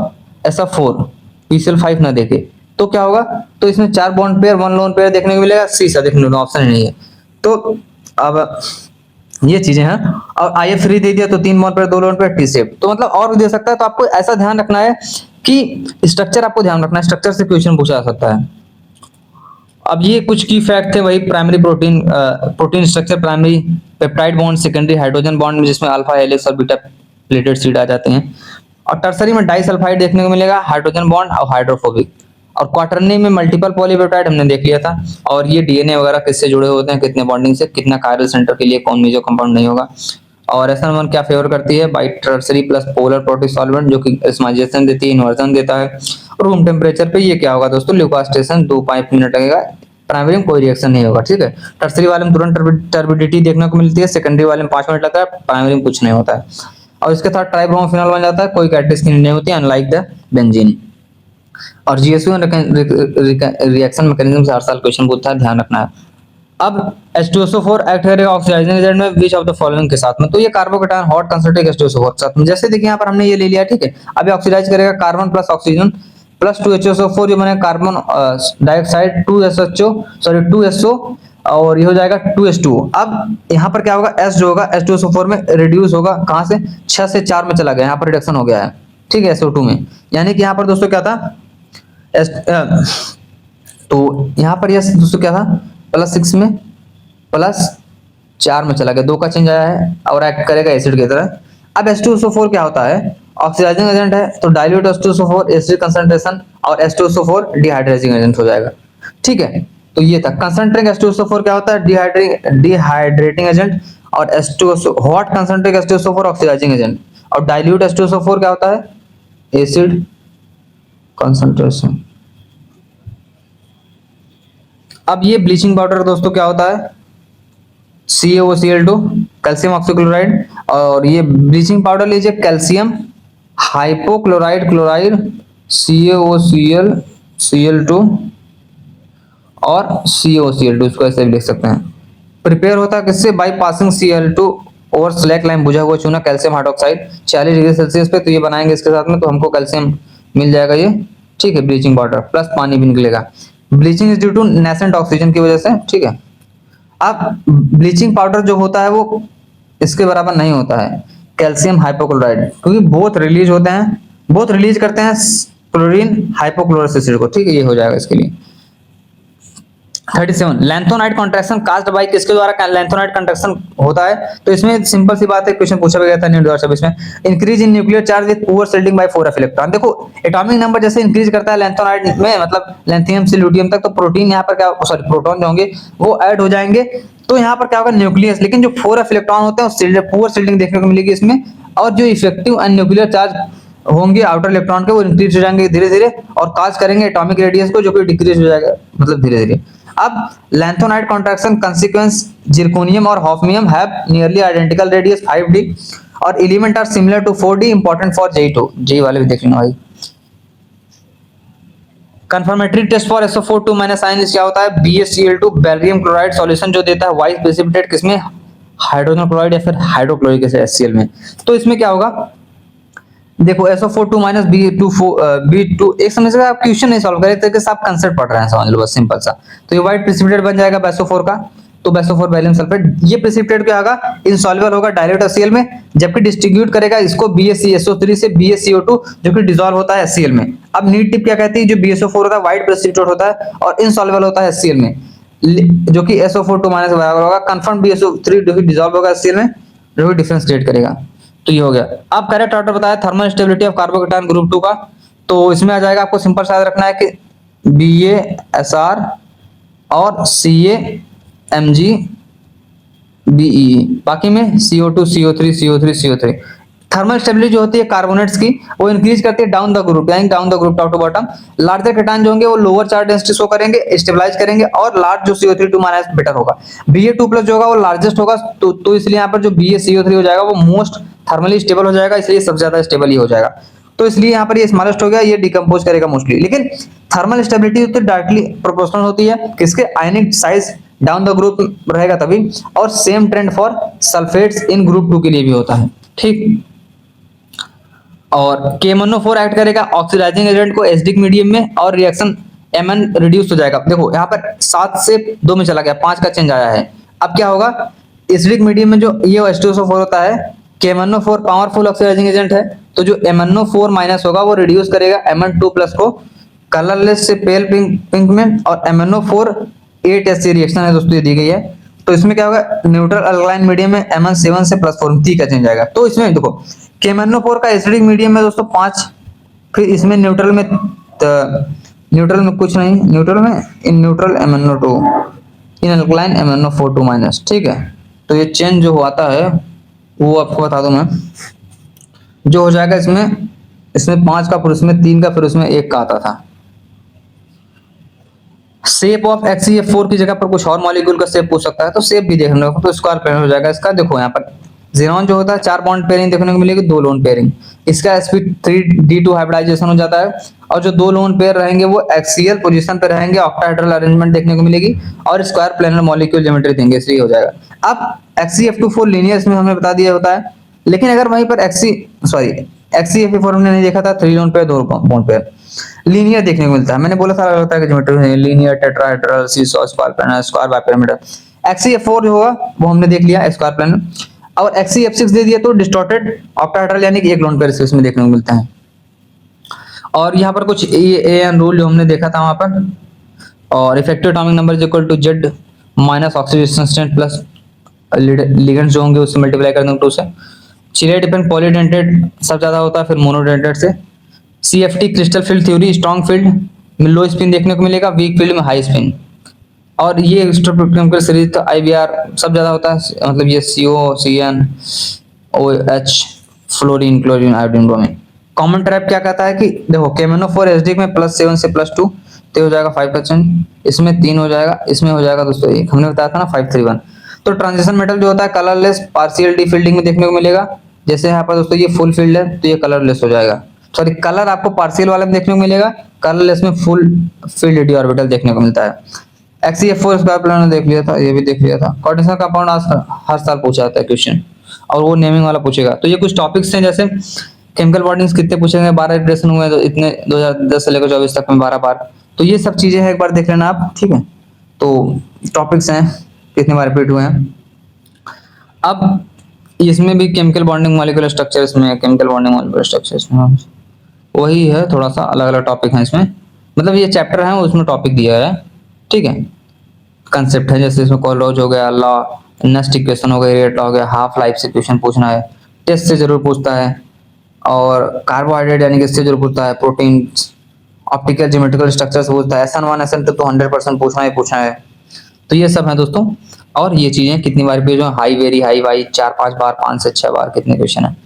SO4, PCl5 ना देखे तो क्या होगा, तो इसमें 4 बॉन्ड पेयर 1 लोन पेयर देखने को मिलेगा, सीसा देखने को ऑप्शन नहीं है। तो अब ये चीजें हैं, और IF3 दे दिया तो 3 bond pair 2 lone pair T shape, तो मतलब और भी दे सकता है। तो आपको ऐसा ध्यान रखना है कि स्ट्रक्चर आपको ध्यान रखना है, स्ट्रक्चर से क्वेश्चन पूछा जा सकता है। अब ये कुछ की फैक्ट थे, वही primary protein structure, primary peptide bond, secondary hydrogen bond में जिसमें अल्फा हेलिक्स और बीटा प्लेटेड सीड आ जाते हैं, और टर्सरी में डाइसल्फाइड देखने को मिलेगा, हाइड्रोजन बॉन्ड और हाइड्रोफोबिक, और क्वार्टरनी में मल्टीपल पॉलीपेप्टाइड हमने देख लिया था। और ये डीएनए वगैरह किससे जुड़े होते हैं, कितने बॉन्डिंग से, कितना कायरल सेंटर के लिए कौन मेजर कंपाउंड नहीं होगा। और SN1 क्या फेवर करती है, by tertiary plus polar protein solvent, जो कि स्माइजेशन देती है, इन्वर्जन देता है। रूम टेम्परेचर पे ये क्या होगा दोस्तों, ल्यूकोस्टेशन 2-5 मिनट लगेगा, प्राइमरी में कोई रिएक्शन नहीं होगा, ठीक है। टर्सरी वाले में तुरंत टर्बिडिटी देखने को मिलती है, सेकेंडरी वाले में 5 मिनट लगता है, प्राइमरी में कुछ नहीं होता है। और इसके साथ ट्राइब्रोमोफेनॉल बन जाता है, कोई कैटालिस्ट नहीं होती है, अनलाइक द बेंजीन। और GSU रिएक्शन मैकेनिज्म से हर साल क्वेश्चन पूछता है, ध्यान रखना है। अब H2SO4 एक्ट करेगा ऑक्सीडाइजिंग एजेंट में विच ऑफ द फॉलोइंग के साथ में, तो ये कार्बोकेटायन हॉट कंसंट्रेट H2SO4 के साथ में, जैसे देखिए यहाँ पर हमने ये ले लिया, ठीक है। अब ऑक्सीडाइज करेगा carbon plus oxygen plus 2HSO4, जो बने कार्बन डाइऑक्साइड 2SO, और ये हो जाएगा 2H2O। अब यहाँ पर क्या होगा, S जो होगा H2SO4 में रिड्यूस होगा, कहाँ से 6 से 4 में चला गया, यहाँ पर रिडक्शन हो गया है, ठीक है, SO2 में। यानी कि यहाँ पर दोस्तों क्या था, तो यहाँ पर यह दोस्तों क्या था, +6 में +4 में चला गया, 2 का चेंज आया है, और एक्ट करेगा एसिड की तरह। अब H2SO4 क्या होता है, ऑक्सीडाइजिंग एजेंट है, तो डाइल्यूट H2SO4 एसिड कंसंट्रेशन और H2SO4 डिहाइड्रेटिंग एजेंट हो जाएगा, ठीक है। तो ये था कंसंट्रेटिंग H2SO4 क्या होता है, डिहाइड्रेटिंग एजेंट, और H2SO hot concentrating H2SO4 oxidizing agent. और डाइल्यूट H2SO4 क्या होता है, एसिड कंसंट्रेशन। अब ये ब्लीचिंग पाउडर दोस्तों क्या होता है, CaOCl2 कैल्शियम ऑक्सीक्लोराइड, और ये ब्लीचिंग पाउडर लीजिए calcium hypochloride chloride CaOCl Cl2 और CaOCl2, इसको ऐसे भी लिख सकते हैं। प्रिपेयर होता है किससे, by passing Cl2 over slack lime, बुझा हुआ चूना कैल्शियम हाइड्रोक्साइड 40 डिग्री सेल्सियस पे, तो ये बनाएंगे इसके साथ में, तो हमको कैल्शियम मिल जाएगा ये, ठीक है, ब्लीचिंग पाउडर प्लस पानी भी निकलेगा। Bleaching is due to nascent oxygen की वजह से, ठीक है। अब ब्लीचिंग पाउडर जो होता है वो इसके बराबर नहीं होता है कैल्शियम हाइपोक्लोराइड, क्योंकि बोथ रिलीज होते हैं, बोथ रिलीज करते हैं क्लोरीन हाइपोक्लोरस एसिड को, ठीक है, ये हो जाएगा इसके लिए। 37 लैंथोनाइट कॉन्ट्रैक्शन कास्ड बाय, किसके द्वारा लैंथोनाइट कॉन्ट्रैक्शन होता है, तो इसमें सिंपल सी बात है, क्वेश्चन पूछा गया था नीट 2026 में, increase in nuclear charge with poor shielding by 4f electron. देखो एटॉमिक नंबर जैसे इंक्रीज करता है लैंथोनाइट में, मतलब लैंथियम से ल्यूटियम तक, तो प्रोटीन यहाँ पर क्या, सॉरी प्रोटॉन जो होंगे वो ऐड हो जाएंगे, तो यहाँ पर क्या होगा न्यूक्लियस, लेकिन जो 4f इलेक्ट्रॉन होते हैं पुअर शिल्डिंग देखने को मिलेगी इसमें, और जो इफेक्टिव एंड न्यूक्लियर चार्ज होंगे आउटर इलेक्ट्रॉन के वो इंक्रीज हो जाएंगे धीरे धीरे, और काज करेंगे एटॉमिक रेडियस को, जो कि डिक्रीज हो जाएगा मतलब धीरे धीरे। अब लैंथोनाइट कॉन्ट्रैक्शन कंसीक्वेंस जिरकोनियम और hafnium have nearly identical radius 5d और element are similar to 4d, important for JEE2, JEE वाले भी देख लेना भाई। Confirmatory test for SO4 minus ion क्या होता है, BaCl2 बैरियम क्लोराइड सॉल्यूशन जो देता है वाइट प्रेसिपिटेट किसमें, हाइड्रोजन क्लोराइड या फिर हाइड्रोक्लोरिक एसिड HCl में। तो इसमें क्या होगा, देखो SO4 माइनस B2, एक समझ से आप क्वेश्चन नहीं सॉल्व करे तो आप कंसेप्ट पढ़ रहे हैं, समझ लो बस सिंपल सा। तो ये व्हाइट प्रेसिपिटेट बन जाएगा बेसो4 का, तो बेसो4 बैरियम सल्फेट, ये प्रेसिपिटेट क्या होगा, इनसॉल्युबल होगा डाइल्यूट HCl में, जबकि डिस्ट्रीब्यूट करेगा इसको BaCSO3 से BaCO2 जो कि डिसॉल्व होता है HCl में। अब नीट टिप क्या कहती है, जो BSO4 होता है व्हाइट प्रेसिपिटेट होता है और इनसॉल्युबल होता है HCl में, जो कि SO4 माइनस बराबर होगा कंफर्म BSO3 जो कि डिसॉल्व होगा HCl में, जो कि डिफरेंस क्रिएट करेगा। तो ये हो गया। अब करेक्ट ऑर्डर बताया thermal stability of carbocation group 2 का, तो इसमें आ जाएगा, आपको सिंपल सा याद रखना है कि BaSR और CaMgBe, बाकी में CO2 CO3 CO3 CO3। Thermal stability जो होती है कार्बोनेट्स की वो इंक्रीज करती है डाउन द ग्रुप, यानी down the group top to bottom. Larger cation जो होंगे वो लोअर चार्ज डेंसिटी शो करेंगे, स्टेबलाइज करेंगे, और लार्ज जो CO3 माइनस बेटर होगा। Ba2+ जो होगा वो लार्जेस्ट होगा, तो इसलिए यहाँ पर जो BaCO3 हो जाएगा वो मोस्ट थर्मली स्टेबल हो जाएगा, इसलिए सबसे ज्यादा स्टेबल ही हो जाएगा। तो इसलिए यहाँ पर ये स्मॉलेस्ट हो गया, ये डिकम्पोज करेगा मोस्टली। लेकिन थर्मल स्टेबिलिटी तो डायरेक्टली प्रोपोर्शनल होती है किसके, आयनिक साइज डाउन द ग्रुप रहेगा तभी, और same trend for sulphates in group 2 के लिए भी होता है, ठीक। और KMnO4 एक्ट करेगा ऑक्सीडाइजिंग एजेंट को एसिडिक मीडियम में, और रिएक्शन Mn रिड्यूस हो जाएगा। देखो यहाँ पर 7 से 2 में चला गया, 5 का चेंज आया है। अब क्या होगा, एसिडिक मीडियम में जो ये H2SO4 होता है, KMnO4 पावरफुल ऑक्सीडाइजिंग एजेंट है, तो जो MnO4 माइनस होगा वो रिड्यूस करेगा Mn2+ को कलरलेस से पेल पिंक में, और MnO4 8SC रिएक्शन है दोस्तों, ये दी गई है। तो इसमें क्या होगा, न्यूट्रल अल्कलाइन मीडियम में Mn7 से +4 3 का चेंज आएगा। तो इसमें देखो KMnO4 का एसिडिक मीडियम में दोस्तों 5, फिर इसमें न्यूट्रल में कुछ नहीं, न्यूट्रल में in neutral MnO2 in alkaline MnO4 minus, ठीक है। तो ये चेंज जो आता है वो आपको बता दूं मैं, जो हो जाएगा इसमें 5 का, फिर उसमें 3 का, फिर उसमें 1 का आता था। शेप ऑफ HCF4 की जगह पर कुछ और मॉलिक्यूल का शेप पूछ सकता है, तो शेप भी देखने को, तो स्क्वायर पेयर हो जाएगा इसका। देखो यहाँ पर ज़ीनॉन जो होता है 4 बॉन्ड पेयरिंग देखने को मिलेगी, 2 लोन पेयरिंग, इसका sp3d2 हाइब्रिडाइजेशन हो जाता है, और जो 2 लोन पेयर रहेंगे वो एक्सियल पोजीशन पे रहेंगे, ऑक्टाहेड्रल अरेंजमेंट देखने को मिलेगी, और स्क्वायर प्लेनर मॉलिक्यूल ज्योमेट्री देंगे, इसलिए हो जाएगा। अब HCF24 लीनियर इसमें हमने बता दिया होता है, लेकिन अगर वहीं पर HCF4 हमने नहीं देखा था, 3 lone pair 2 bond pair linear देखने को मिलता है। मैंने बोला था अलग होता है कि geometry linear, tetrahedral, seesaw, square planar, square bipyramidal. HCF4 जो होगा वो हमने देख लिया स्क्वायर प्लेनर, और HCF6 दे दिया तो डिस्टॉर्टेड ऑक्टाहेड्रल, यानी कि एक लोन पेयर इसमें देखने को मिलता है। और यहाँ पर कुछ AN रूल जो हमने देखा था वहां पर, और effective atomic number is equal to Z minus oxidation state plus ligands जो होंगे उससे मल्टीप्लाई कर देंगे 2 से। चिले डिपेंड पॉलीडेंटेड सब ज्यादा होता है, फिर मोनोडेंटेड से। CFT crystal field theory, strong field में लो स्पिन देखने को मिलेगा, वीक फील्ड में हाई स्पिन। और ये एक्स्ट्राकेमिकल सीरीज तो IBR सब ज्यादा होता है, मतलब ये CO, CN, OH fluorine, chlorine, iodine, bromine. Common trap क्या कहता है कि देखो KMnO4 एसिडिक में +7 से +2 तो ये हो जाएगा 5%, इसमें 3 हो जाएगा, इसमें हो जाएगा दोस्तों 1, हमने बताया था ना 531। तो ट्रांजिशन मेटल जो होता है कलरलेस पार्शियल डी फील्डिंग में देखने को मिलेगा। जैसे यहाँ पर दोस्तों ये फुल फील्ड है तो ये कलरलेस हो जाएगा, सॉरी कलर आपको पार्शियल वाले में देखने को मिलेगा, कलरलेस में फुल फील्ड डी ऑर्बिटल देखने को मिलता है। XeF4 स्क्वायर प्लान देख लिया था, ये भी देख लिया था। कोऑर्डिनेशन कंपाउंड हर साल पूछा जाता है क्वेश्चन, और वो नेमिंग वाला पूछेगा। तो ये कुछ टॉपिक्स हैं, जैसे केमिकल बॉन्डिंग्स कितने पूछेंगे, 12 इटरेशन हुए तो इतने 2010 से लेकर 24 तक में 12 बार। तो ये सब चीजें हैं, एक बार देख लेना आप, ठीक है। तो टॉपिक्स हैं कितने बार रिपीट हुए हैं। अब इसमें भी केमिकल बॉन्डिंग मॉलिक्यूलर स्ट्रक्चर, इसमें केमिकल बॉन्डिंग मॉलिक्यूलर स्ट्रक्चर इसमें वही है, थोड़ा सा अलग अलग टॉपिक है इसमें, मतलब ये चैप्टर है उसमें टॉपिक दिया है, ठीक है। कंसेप्ट है, जैसे इसमें कोलोज हो गया, लॉ, नेस्ट इक्वेशन हो गया, रेट लॉ हो गया, हाफ लाइफ से क्वेश्चन पूछना है, टेस्ट से जरूर पूछता है। और कार्बोहाइड्रेट यानी कि इससे जरूर पूछता है, प्रोटीन, ऑप्टिकल ज्योमेट्रिकल स्ट्रक्चर से पूछता है, SN1 SN2 तो 100% पूछना ही है। तो ये सब है दोस्तों। और ये चीजें कितनी बार पेज में, हाई वेरी हाई वाई 4-5 बार, 5 से 6 बार, कितने क्वेश्चन है।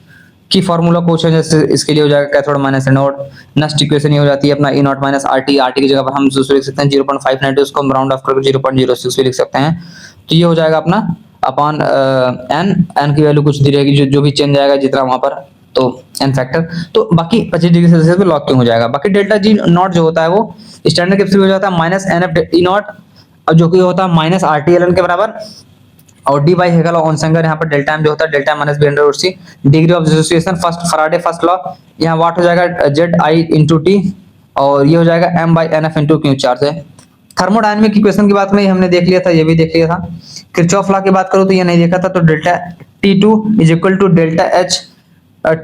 की फार्मूला क्वेश्चन जैसे इसके लिए हो जाएगा cathode minus anode, next equation ये हो जाती है अपना E not minus RT, RT की जगह पर हम दूसरे लिख सकते हैं 0.592, उसको हम राउंड ऑफ करके 0.06 भी लिख सकते हैं। तो ये हो जाएगा अपना अपॉन n की वैल्यू कुछ दी रहेगी, जो भी चेंज आएगा जितना वहां पर, तो n फैक्टर। तो बाकी 25 डिग्री सेल्सियस पे लॉक क्यों हो जाएगा। बाकी डेल्टा G नॉट जो होता है वो स्टैंडर्ड कैप्सूल हो जाता है माइनस NF E नॉट, जो कि होता है माइनस RT ln के बराबर, और डी बाई हेगल और ओनसेंगर यहाँ पर डेल्टा एम जो होता है delta minus B under root C. Degree of dissociation first Faraday first law, यहाँ वाट हो जाएगा जेड आई इंटू टी, और ये हो जाएगा m by N F into Q charge है। थर्मोडायनेमिक इक्वेशन की बात में हमने देख लिया था, ये भी देख लिया था। किरचॉफ लॉ की बात करूँ तो ये नहीं देखा था, तो delta T2 is equal to delta H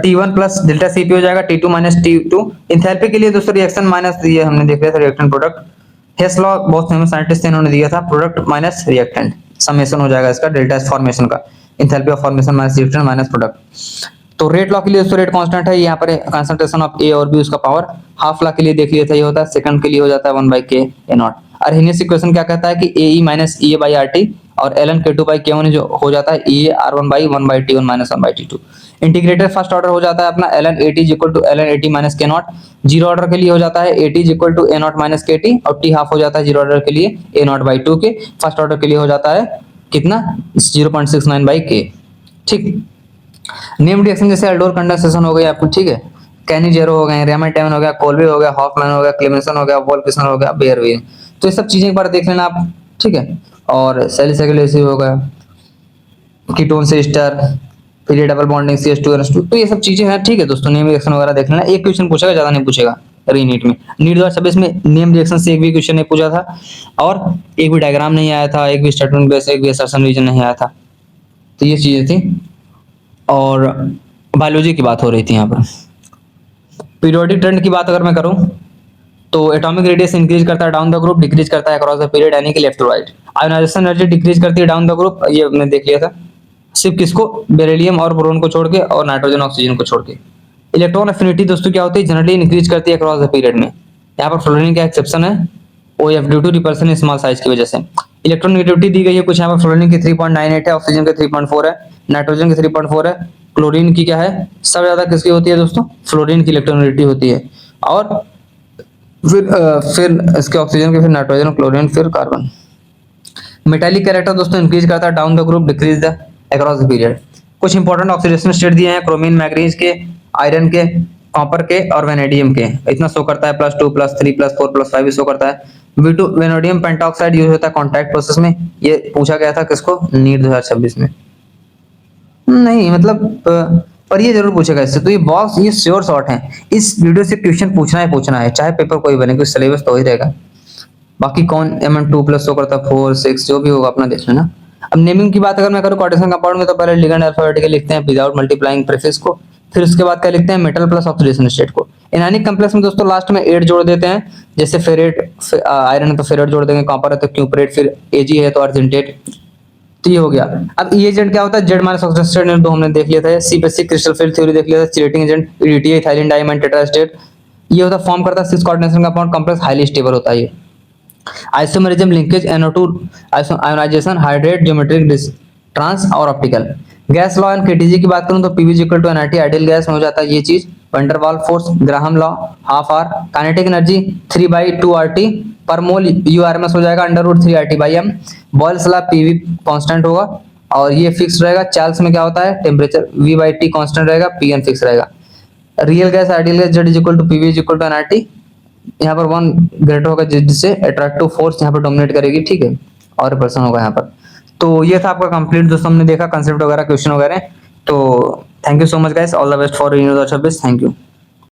T1 plus delta Cp हो जाएगा T2 माइनस T2। इंथैल्पी के लिए दोस्तों रिएक्शन माइनस, ये हमने देख लिया था रिएक्टेंट प्रोडक्ट। हेस लॉ बहुत फेमस साइंटिस्ट थे, इन्होंने दिया था प्रोडक्ट माइनस रिएक्टेंट, समेशन हो जाएगा इसका डेल्टा एस फॉर्मेशन का, enthalpy of formation minus reactant minus product. तो रेट लॉ के लिए दोस्तों रेट कांस्टेंट है, यहाँ पर कंसंट्रेशन ऑफ ए और बी उसका पावर। हाफ लॉ के लिए देख लिया था, ये होता है सेकंड के लिए हो जाता है 1/k A नॉट। अर्हेनियस इक्वेशन क्या कहता है कि AE minus EA by RT और ln K2/K1 जो हो जाता है EA R1 by 1/T1 minus 1/T2। Integrated first order हो जाता है अपना ln AT equal to ln AT minus K not. Zero order के लिए हो जाता है AT equal to A not minus KT, और T हाफ हो जाता है जीरो ऑर्डर के लिए A नॉट बाई 2 के। फर्स्ट ऑर्डर के लिए हो जाता है कितना 0.69/K, ठीक। नेम रिएक्शन जैसे एल्डोर कंडेंसेशन हो गया आपको, ठीक है, कैनिजेरो हो गए, रेमाटेमन हो गया, कोल्बे हो गया, हॉफमैन हो गया, क्लेमेंसन हो गया, वोल्फसन हो गया, बेयरवेन। तो ये सब चीजें एक बार देख लेना आप, ठीक है। और सैलिसिलिक एसिड हो गया, कीटोन से एस्टर, फिर ये डबल बॉन्डिंग CH2NH2, तो ये सब चीजें हैं, ठीक है दोस्तों। नेम रिएक्शन वगैरह देख लेना, एक क्वेश्चन पूछेगा, ज्यादा नहीं पूछेगा रीनीट में। नीट 2026 में नेम रिएक्शन से एक भी क्वेश्चन नहीं पूछा था, और एक भी डायग्राम नहीं आया था, एक भी स्टेटमेंट बेस, एक भी असर्शन रीजन नहीं आया था। तो ये चीजें थी। और बायोलॉजी की बात हो रही थी यहाँ पर। पीरियोडिक ट्रेंड की बात अगर मैं करूं तो एटॉमिक रेडियस इंक्रीज करता है डाउन द ग्रुप, डिक्रीज करता है अक्रॉस द पीरियड, यानी कि left to right. Ionization energy decrease करती है डाउन द ग्रुप, ये हमने देख लिया था, सिर्फ किसको, बेरिलियम और बोरोन को छोड़ के, और नाइट्रोजन ऑक्सीजन को छोड़ के। इलेक्ट्रॉन एफिनिटी दोस्तों क्या होती है, जनरली इंक्रीज करती है अक्रॉस द पीरियड में। यहाँ पर फ्लोरीन का एक्सेप्शन है, OF due to repulsion small size की वजह से। इलेक्ट्रॉन नेगेटिविटी दी गई है कुछ, यहाँ पर फ्लोरीन की 3.98 है, ऑक्सीजन के 3.4 है, नाइट्रोजन की 3.4 है, क्लोरीन की क्या है, सबसे ज्यादा किसकी होती है दोस्तों, फ्लोरीन की इलेक्ट्रॉन नेगेटिविटी होती है। और फिर इसके ऑक्सीजन के, फिर नाइट्रोजन, क्लोरीन, फिर कार्बन। मेटालिक कैरेक्टर दोस्तों इंक्रीज करता है down the group, decrease the across the period. कुछ इंपॉर्टेंट ऑक्सीडेशन स्टेट दिए हैं, क्रोमीन, मैग्नीज के, आयरन के, कॉपर के और वेनेडियम के। इतना शो करता है +2 +3 +4 +5 शो करता है। V2 वेनेडियम पेंटॉक्साइड यूज होता है कॉन्टैक्ट प्रोसेस में, ये पूछा गया था किसको, नीट 2026 में। नहीं मतलब पर ये जरूर पूछेगा इससे, तो ये बॉक्स ये श्योर शॉट है, इस वीडियो से क्वेश्चन पूछना है, चाहे पेपर कोई बने, क्योंकि सिलेबस तो ही रहेगा। बाकी कौन Mn2 प्लस शो करता है, 4 6 जो भी होगा अपना देख लेना। अब नेमिंग की बात अगर मैं करूं कोऑर्डिनेशन कंपाउंड में, तो पहले लिगेंड अल्फाबेटिकली लिखते हैं विदाउट मल्टीप्लाइंग प्रीफिक्स को, फिर उसके बाद क्या लिखते हैं, मेटल प्लस ऑक्सीडेशन स्टेट को। एनायनिक कॉम्प्लेक्स में दोस्तों लास्ट में 8 जोड़ देते हैं, जैसे फेरेट, आयरन है तो फेरेट जोड़ देंगे, कॉपर है तो क्यूपरेट, फिर Ag है तो अर्जेंटेट। तो ये हो गया। अब ई एजेंट क्या होता है, जेड माइनस ऑक्सीडेशन स्टेट, तो हमने देख लिया था। See basic crystal field theory देख लिया था, chelating agent EDTA, ethylene diamine tetraacetate, ये होता फॉर्म करता है 6 coordination compound complex, highly stable होता है ये। Isomerism, linkage, NO2 ionisation, hydrate, geometric trans और optical. Gas law and KTG की बात करूं तो PV equal to nRT ideal gas में हो जाता है ये चीज। Van der Waals force, Graham law, half R, kinetic energy 3/2 RT पर मोल यूआरएमएस हो जाएगा √3 RT/m। Boyle's law PV constant होगा और ये फिक्स रहेगा। चार्ल्स में क्या होता है, टेम्परेचर V/T कांस्टेंट रहेगा, Pn फिक्स रहेगा। Real gas ideal gas Z equal to PV equal to NRT. यहाँ पर 1 ग्रेटर होगा जिससे अट्रैक्टिव फोर्स यहाँ पर डोमिनेट करेगी, ठीक है, और पर्सन होगा यहाँ पर। तो ये था आपका कंप्लीट दोस्तों, हमने देखा कंसेप्ट वगैरह, क्वेश्चन वगैरह। तो thank you so much guys, all the best for university 2026। Thank you.